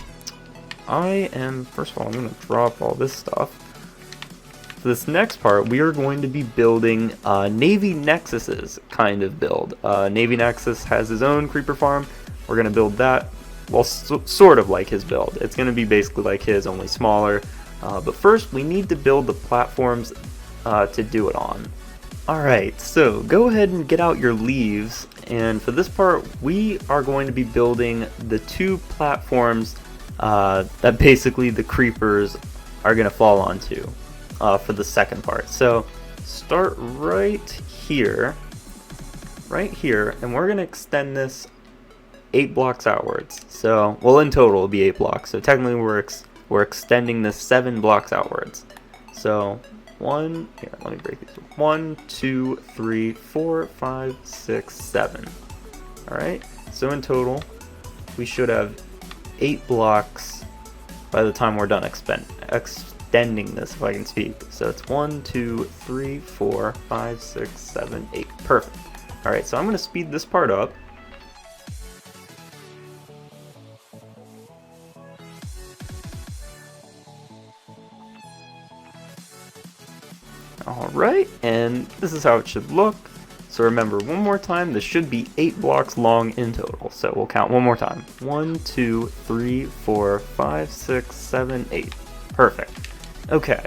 first of all, I'm going to drop all this stuff. For this next part, we are going to be building Navy Nexus's kind of build. Navy Nexus has his own creeper farm. We're going to build that, well, sort of like his build. It's going to be basically like his, only smaller. But first, we need to build the platforms to do it on. Alright, so go ahead and get out your leaves, and for this part we are going to be building the two platforms that basically the creepers are going to fall onto for the second part. So start right here, and we're going to extend this 8 blocks outwards. So, well, in total it'll be 8 blocks, so technically we're extending this 7 blocks outwards. So let me break these. 1, 2, 3, 4, 5, 6, 7. Alright, so in total we should have 8 blocks by the time we're done extending this, if I can speak. So it's 1, 2, 3, 4, 5, 6, 7, 8. Perfect. Alright, so I'm going to speed this part up. Alright, and this is how it should look. So remember, one more time, this should be 8 blocks long in total. So we'll count one more time. 1, 2, 3, 4, 5, 6, 7, 8. Perfect. Okay,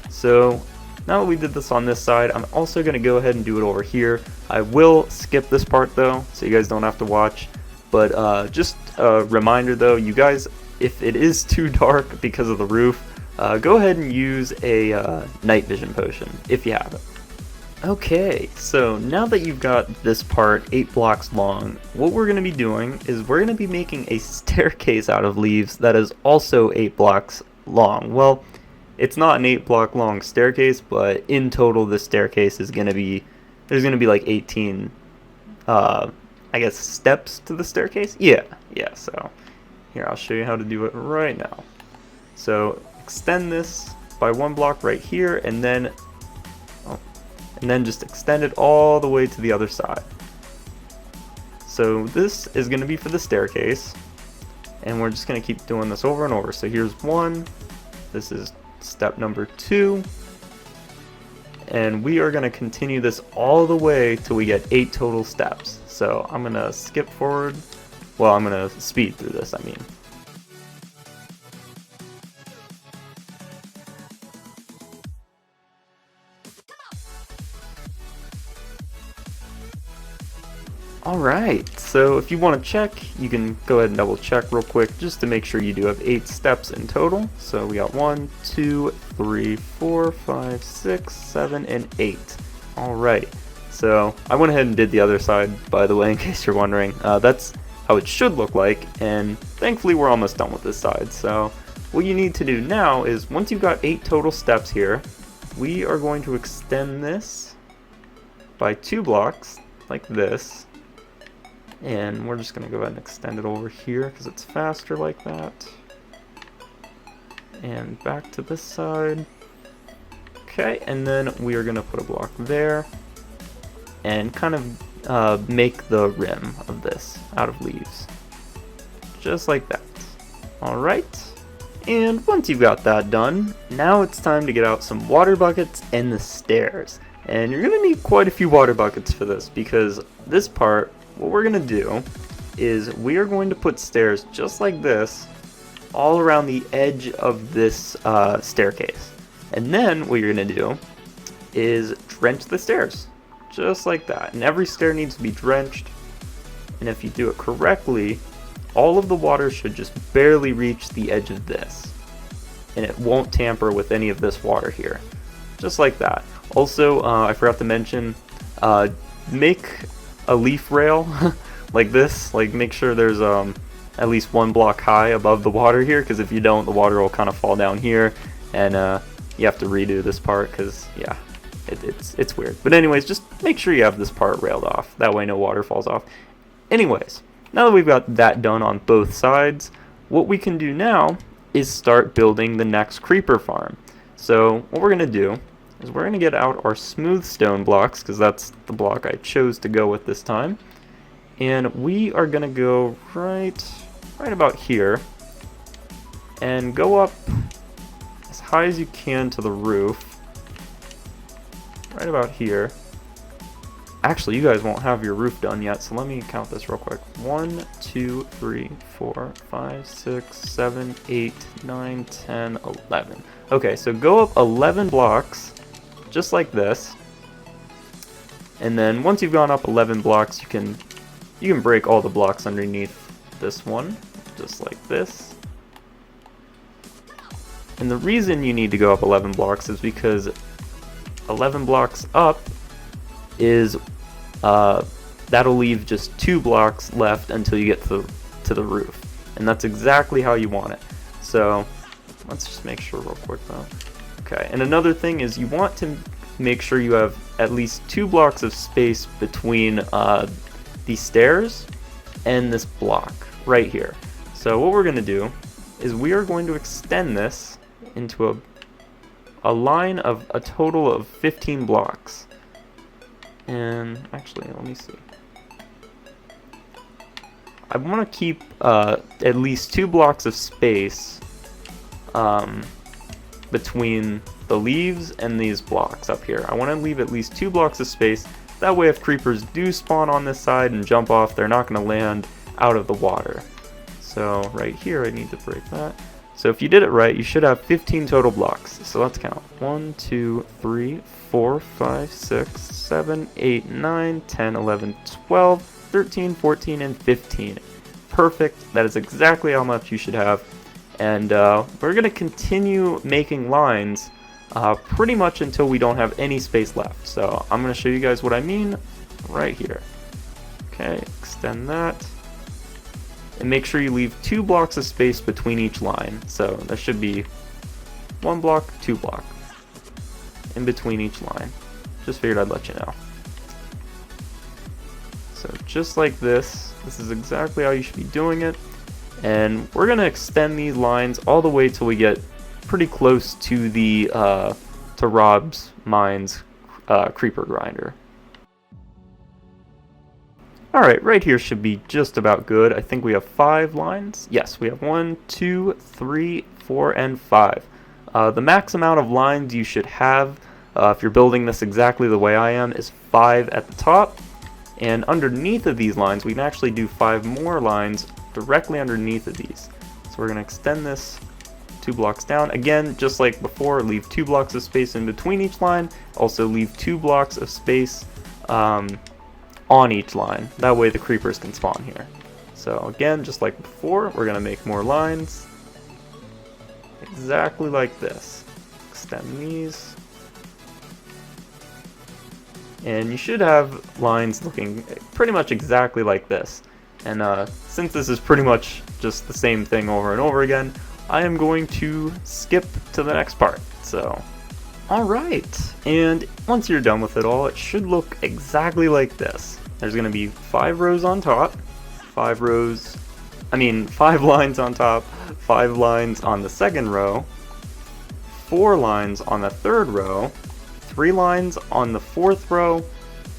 so now that we did this on this side, I'm also going to go ahead and do it over here. I will skip this part though, so you guys don't have to watch. But just a reminder though, you guys, if it is too dark because of the roof, go ahead and use a night vision potion if you have it. Okay, so now that you've got this part 8 blocks long, what we're going to be doing is we're going to be making a staircase out of leaves that is also 8 blocks long. Well, it's not an 8 block long staircase, but in total this staircase is going to be, there's going to be like 18, I guess, steps to the staircase? Yeah, so here, I'll show you how to do it right now. So extend this by 1 block right here, and then just extend it all the way to the other side. So this is going to be for the staircase, and we're just going to keep doing this over and over. So here's 1, this is step number 2, and we are going to continue this all the way till we get 8 total steps. So I'm going to skip forward, well, I'm going to speed through this, I mean. Alright, so if you want to check, you can go ahead and double check real quick just to make sure you do have 8 steps in total. So we got 1, 2, 3, 4, 5, 6, 7, and 8. Alright, so I went ahead and did the other side, by the way, in case you're wondering. That's how it should look like, and thankfully we're almost done with this side. So what you need to do now is, once you've got 8 total steps here, we are going to extend this by 2 blocks, like this. And we're just going to go ahead and extend it over here because it's faster like that. And back to this side. Okay, and then we are going to put a block there and kind of make the rim of this out of leaves. Just like that. Alright, and once you've got that done, now it's time to get out some water buckets and the stairs. And you're going to need quite a few water buckets for this, because this part, what we're going to do is we are going to put stairs just like this all around the edge of this staircase. And then what you're going to do is drench the stairs just like that. And every stair needs to be drenched. And if you do it correctly, all of the water should just barely reach the edge of this. And it won't tamper with any of this water here. Just like that. Also, I forgot to mention, make a leaf rail like this, like make sure there's at least 1 block high above the water here, because if you don't, the water will kind of fall down here, and you have to redo this part because yeah, it's weird. But anyways, just make sure you have this part railed off, that way no water falls off. Anyways, now that we've got that done on both sides, what we can do now is start building the next creeper farm. So what we're gonna do is we're going to get out our smooth stone blocks, because that's the block I chose to go with this time. And we are going to go right about here and go up as high as you can to the roof. Right about here. Actually, you guys won't have your roof done yet, so let me count this real quick. 1, 2, 3, 4, 5, 6, 7, 8, 9, 10, 11. Okay, so go up 11 blocks, just like this, And then once you've gone up 11 blocks, you can break all the blocks underneath this one, just like this. And the reason you need to go up 11 blocks is because 11 blocks up is that'll leave just 2 blocks left until you get to the roof, and that's exactly how you want it. So let's just make sure real quick though. Okay, and another thing is you want to make sure you have at least 2 blocks of space between the stairs and this block right here. So what we're going to do is we are going to extend this into a line of a total of 15 blocks. And actually, let me see. I want to keep at least 2 blocks of space between the leaves and these blocks up here. I want to leave at least 2 blocks of space. That way if creepers do spawn on this side and jump off, they're not going to land out of the water. So right here I need to break that. So if you did it right, you should have 15 total blocks. So let's count. 1, 2, 3, 4, 5, 6, 7, 8, 9, 10, 11, 12, 13, 14, and 15. Perfect. That is exactly how much you should have. And we're going to continue making lines pretty much until we don't have any space left. So I'm going to show you guys what I mean right here. Okay, extend that. And make sure you leave 2 blocks of space between each line. So there should be 1 block, 2 block in between each line. Just figured I'd let you know. So just like this is exactly how you should be doing it. And we're going to extend these lines all the way till we get pretty close to the to Rob's mine's creeper grinder. Alright, right here should be just about good. I think we have 5 lines. Yes, we have 1, 2, 3, 4, and 5. The max amount of lines you should have, if you're building this exactly the way I am, is 5 at the top. And underneath of these lines, we can actually do 5 more lines directly underneath of these. So we're going to extend this 2 blocks down. Again, just like before, leave 2 blocks of space in between each line. Also leave 2 blocks of space on each line. That way the creepers can spawn here. So again, just like before, we're going to make more lines. Exactly like this. Extend these. And you should have lines looking pretty much exactly like this. And since this is pretty much just the same thing over and over again, I am going to skip to the next part. So, alright, and once you're done with it all, it should look exactly like this. There's going to be 5 rows on top, 5 lines on top, 5 lines on the second row, 4 lines on the third row, 3 lines on the fourth row,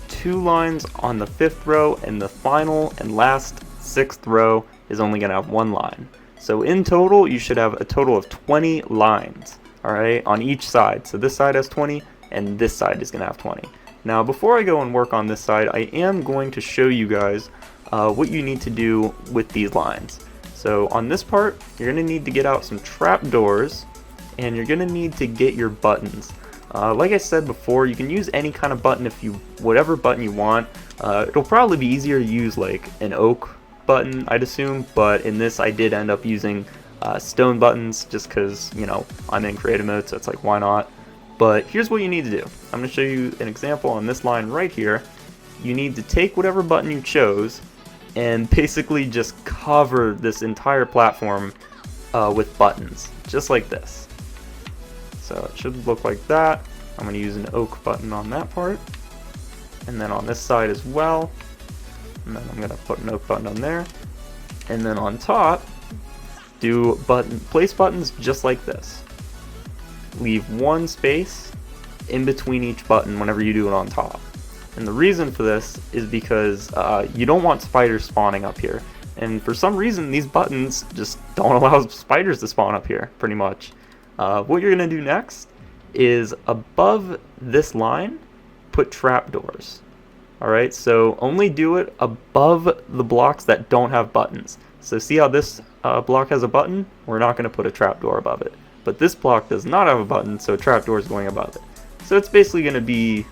2 lines on the 5th row, and the final and last 6th row is only going to have 1 line. So in total, you should have a total of 20 lines, alright, on each side. So this side has 20, and this side is going to have 20. Now, before I go and work on this side, I am going to show you guys what you need to do with these lines. So on this part, you're going to need to get out some trapdoors, and you're going to need to get your buttons. Like I said before, you can use any kind of button whatever button you want. It'll probably be easier to use like an oak button, I'd assume, but in this I did end up using stone buttons just because, you know, I'm in creative mode, so it's like, why not? But here's what you need to do. I'm going to show you an example on this line right here. You need to take whatever button you chose and basically just cover this entire platform with buttons, just like this. So it should look like that. I'm going to use an oak button on that part, and then on this side as well. And then I'm going to put an oak button on there. And then on top, place buttons just like this. Leave 1 space in between each button whenever you do it on top. And the reason for this is because you don't want spiders spawning up here. And for some reason, these buttons just don't allow spiders to spawn up here, pretty much. What you're going to do next is above this line, put trapdoors. Alright, so only do it above the blocks that don't have buttons. So see how this block has a button? We're not going to put a trapdoor above it. But this block does not have a button, so a trapdoor is going above it. So it's basically going to be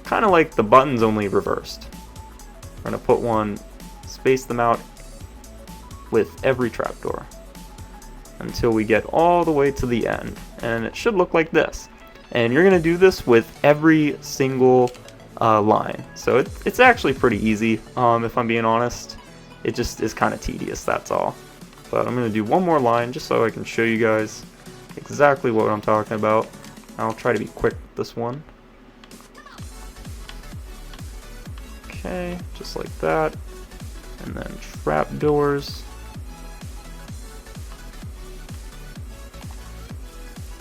kind of like the buttons only reversed. We're going to put one, space them out with every trapdoor until we get all the way to the end, and it should look like this. And you're going to do this with every single line, so it's actually pretty easy, if I'm being honest. It just is kind of tedious, that's all. But I'm going to do one more line just so I can show you guys exactly what I'm talking about. I'll try to be quick with this one. Okay, just like that. And then trapdoors.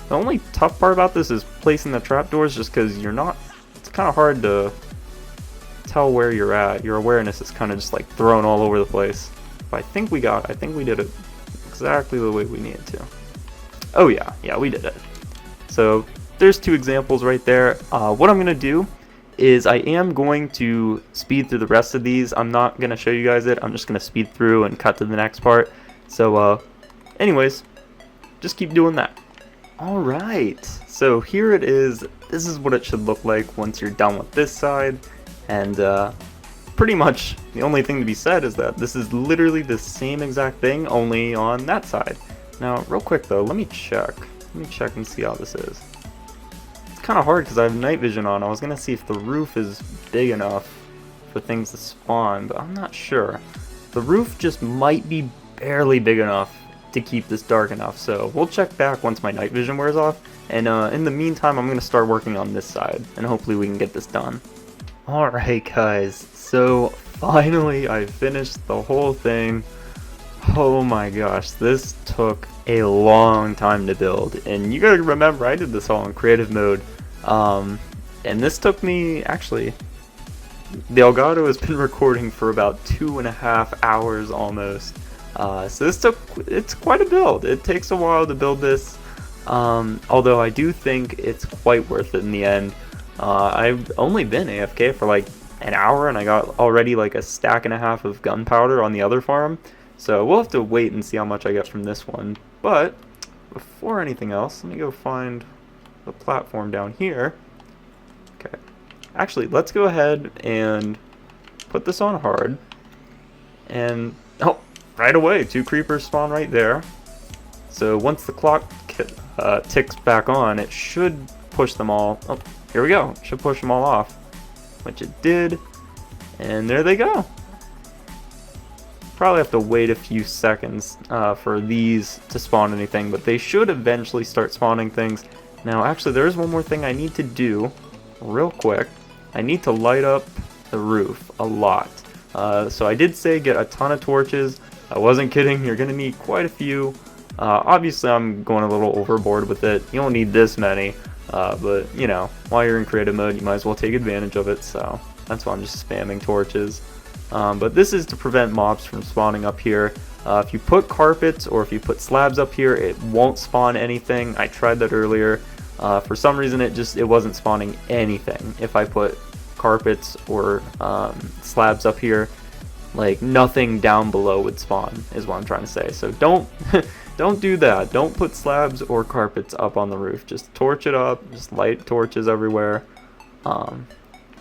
The only tough part about this is placing the trapdoors, just because it's kind of hard to tell where you're at. Your awareness is kind of just like thrown all over the place. But I think we did it exactly the way we needed to. Oh yeah, we did it. So there's two examples right there. What I'm going to do is I am going to speed through the rest of these. I'm not going to show you guys it. I'm just going to speed through and cut to the next part. So anyways, just keep doing that. Alright, so here it is. This is what it should look like once you're done with this side. And pretty much the only thing to be said is that this is literally the same exact thing, only on that side. Now, real quick though, let me check and see how this is. It's kind of hard because I have night vision on. I was going to see if the roof is big enough for things to spawn, but I'm not sure. The roof just might be barely big enough to keep this dark enough, so we'll check back once my night vision wears off. And in the meantime, I'm going to start working on this side, and hopefully we can get this done. Alright guys, so finally I finished the whole thing. Oh my gosh, this took a long time to build, and you gotta remember I did this all in creative mode, and this took me, actually, the Elgato has been recording for about 2.5 hours almost, so it's quite a build. It takes a while to build this, although I do think it's quite worth it in the end. I've only been AFK for like an hour, and I got already like a stack and a half of gunpowder on the other farm. So we'll have to wait and see how much I get from this one. But before anything else, let me go find the platform down here. Okay. Actually, let's go ahead and put this on hard. And, oh, right away, 2 creepers spawn right there. So once the clock ticks back on, it should push them all. Oh, here we go. It should push them all off, which it did. And there they go. Probably have to wait a few seconds for these to spawn anything, but they should eventually start spawning things. Now, actually, there is one more thing I need to do real quick. I need to light up the roof a lot. So I did say get a ton of torches. I wasn't kidding. You're going to need quite a few. Obviously, I'm going a little overboard with it. You don't need this many, but, you know, while you're in creative mode, you might as well take advantage of it, so that's why I'm just spamming torches. But this is to prevent mobs from spawning up here. If you put carpets or if you put slabs up here, it won't spawn anything. I tried that earlier. For some reason, it wasn't spawning anything. If I put carpets or slabs up here, like nothing down below would spawn, is what I'm trying to say. So don't don't do that. Don't put slabs or carpets up on the roof. Just torch it up. Just light torches everywhere.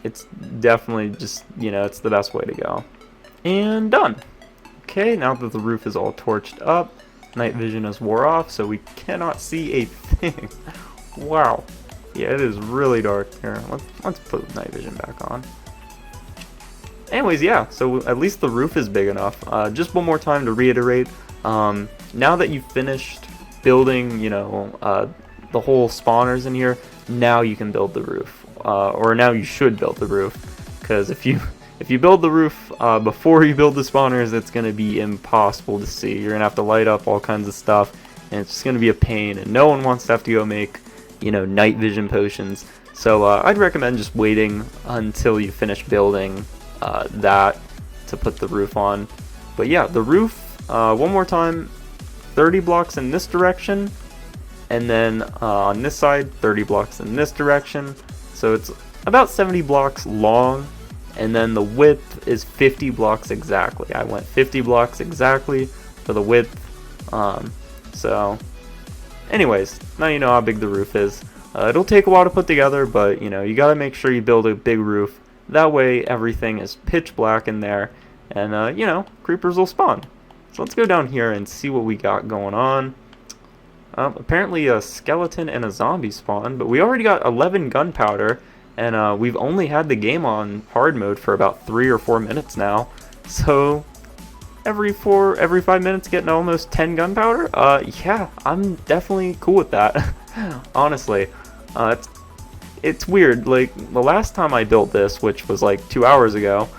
It's definitely just, you know, it's the best way to go. And done. Okay, now that the roof is all torched up, night vision is wore off, so we cannot see a thing. Wow. Yeah, it is really dark here. Let's put night vision back on. Anyways, yeah, so at least the roof is big enough. Just one more time to reiterate, now that you've finished building, you know, the whole spawners in here, now you can build the roof. Or now you should build the roof, because if you build the roof before you build the spawners, it's going to be impossible to see. You're going to have to light up all kinds of stuff, and it's just going to be a pain, and no one wants to have to go make, you know, night vision potions. So I'd recommend just waiting until you finish building that to put the roof on. But yeah, the roof, one more time, 30 blocks in this direction, and then on this side, 30 blocks in this direction. So it's about 70 blocks long, and then the width is 50 blocks exactly. I went 50 blocks exactly for the width. So anyways, now you know how big the roof is. It'll take a while to put together, but you know, you gotta make sure you build a big roof. That way everything is pitch black in there, and you know, creepers will spawn. So let's go down here and see what we got going on. Apparently a skeleton and a zombie spawn, but we already got 11 gunpowder, and we've only had the game on hard mode for about 3 or 4 minutes now. So every 5 minutes getting almost 10 gunpowder? Yeah, I'm definitely cool with that. Honestly, it's weird. Like the last time I built this, which was like 2 hours ago,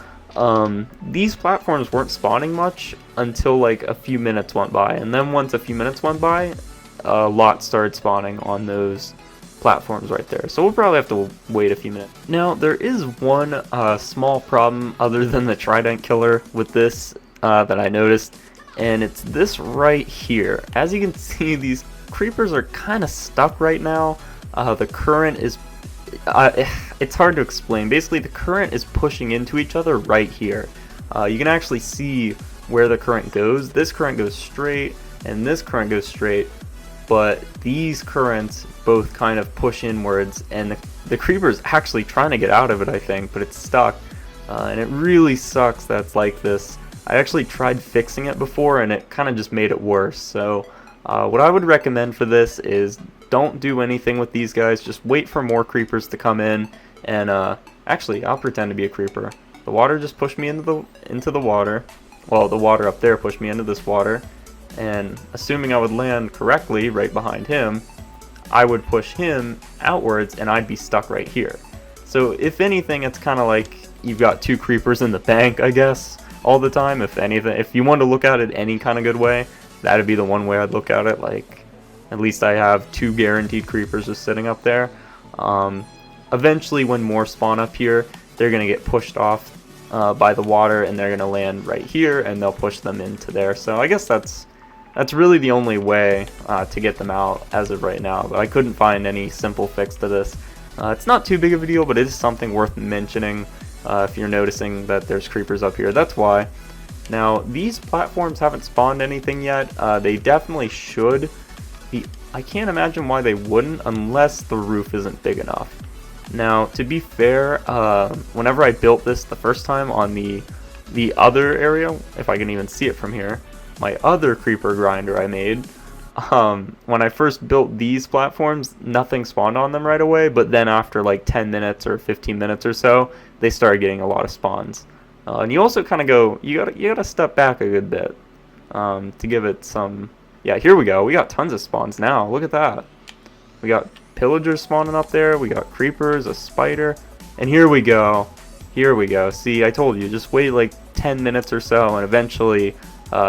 these platforms weren't spawning much until like a few minutes went by, and then once a few minutes went by, a lot started spawning on those platforms right there. So we'll probably have to wait a few minutes. Now there is one small problem other than the trident killer with this that I noticed, and it's this right here. As you can see, these creepers are kind of stuck right now. The current is it's hard to explain. Basically the current is pushing into each other right here. You can actually see where the current goes. This current goes straight and this current goes straight, but these currents both kind of push inwards, and the creeper's actually trying to get out of it, I think, but it's stuck, and it really sucks that it's like this. I actually tried fixing it before and it kind of just made it worse. So what I would recommend for this is don't do anything with these guys. Just wait for more creepers to come in, and actually I'll pretend to be a creeper. The water just pushed me into the water. Well, the water up there pushed me into this water, and assuming I would land correctly right behind him, I would push him outwards and I'd be stuck right here. So if anything, it's kind of like you've got 2 creepers in the bank, I guess, all the time. If anything, if you want to look at it any kind of good way, that'd be the one way I'd look at it. Like, at least I have 2 guaranteed creepers just sitting up there. Eventually when more spawn up here, they're gonna get pushed off by the water, and they're gonna land right here, and they'll push them into there. So I guess that's really the only way to get them out as of right now, but I couldn't find any simple fix to this. It's not too big of a deal, but it is something worth mentioning if you're noticing that there's creepers up here. That's why. Now, these platforms haven't spawned anything yet. They definitely should. I can't imagine why they wouldn't unless the roof isn't big enough. Now, to be fair, whenever I built this the first time on the other area, if I can even see it from here, my other creeper grinder I made, when I first built these platforms, nothing spawned on them right away, but then after like 10 minutes or 15 minutes or so, they started getting a lot of spawns. And you also kind of go, you gotta step back a good bit to give it some. Yeah, here we go. We got tons of spawns now. Look at that. We got pillagers spawning up there. We got creepers, a spider, and here we go. Here we go. See, I told you, just wait like 10 minutes or so, and eventually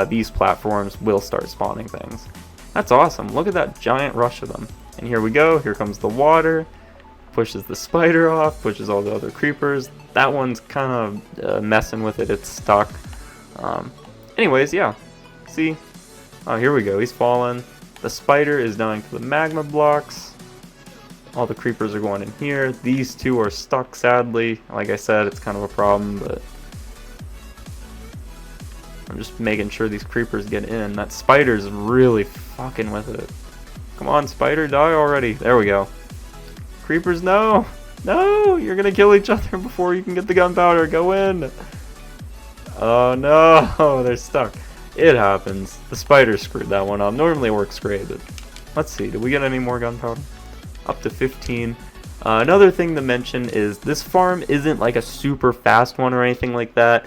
these platforms will start spawning things. That's awesome. Look at that giant rush of them. And here we go. Here comes the water. Pushes the spider off, pushes all the other creepers. That one's kind of messing with it. It's stuck. Anyways, yeah. See? Oh, here we go. He's fallen. The spider is down to the magma blocks. All the creepers are going in here. These 2 are stuck, sadly. Like I said, it's kind of a problem, but I'm just making sure these creepers get in. That spider's really fucking with it. Come on, spider, die already. There we go. Creepers, no! No! You're gonna kill each other before you can get the gunpowder. Go in! Oh no! They're stuck. It happens. The spider screwed that one up. Normally it works great, but let's see. Did we get any more gunpowder? Up to 15. Another thing to mention is this farm isn't like a super fast one or anything like that.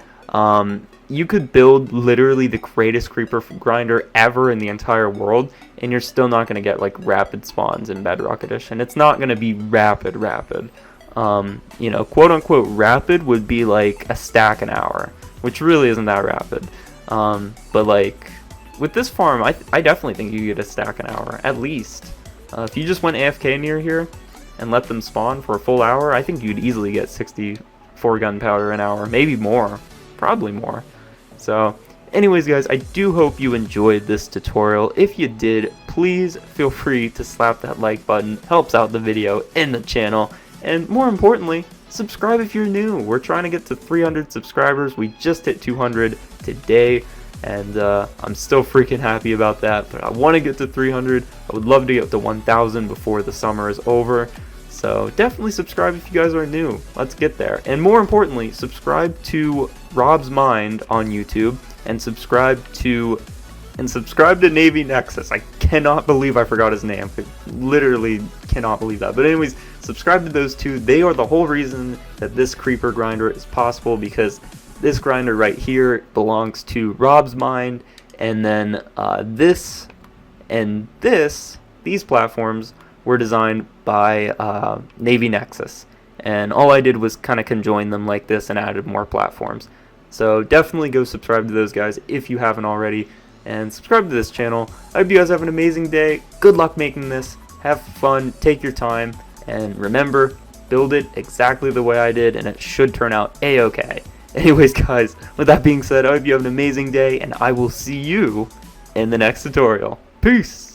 You could build literally the greatest creeper grinder ever in the entire world, and you're still not going to get like rapid spawns in Bedrock Edition. It's not going to be rapid. You know, quote unquote rapid would be like a stack an hour, which really isn't that rapid. But like with this farm, I definitely think you get a stack an hour at least. If you just went AFK near here and let them spawn for a full hour, I think you'd easily get 64 gunpowder an hour, maybe more, probably more. So anyways guys, I do hope you enjoyed this tutorial. If you did, please feel free to slap that like button. Helps out the video and the channel, and more importantly, subscribe if you're new. We're trying to get to 300 subscribers. We just hit 200 today. and I'm still freaking happy about that. But I want to get to 300. I would love to get to 1,000 before the summer is over. So definitely subscribe if you guys are new. Let's get there. And more importantly, subscribe to Rob's Mind on YouTube, and subscribe to Navy Nexus. I cannot believe I forgot his name. I literally cannot believe that. But anyways, subscribe to those two. They are the whole reason that this creeper grinder is possible, because this grinder right here belongs to Rob's Mind, and then this and these platforms were designed by Navy Nexus, and all I did was kind of conjoin them like this and added more platforms. So definitely go subscribe to those guys if you haven't already, and subscribe to this channel. I hope you guys have an amazing day. Good luck making this. Have fun, take your time, and remember, build it exactly the way I did and it should turn out a-okay. Anyways guys, with that being said, I hope you have an amazing day, and I will see you in the next tutorial. Peace!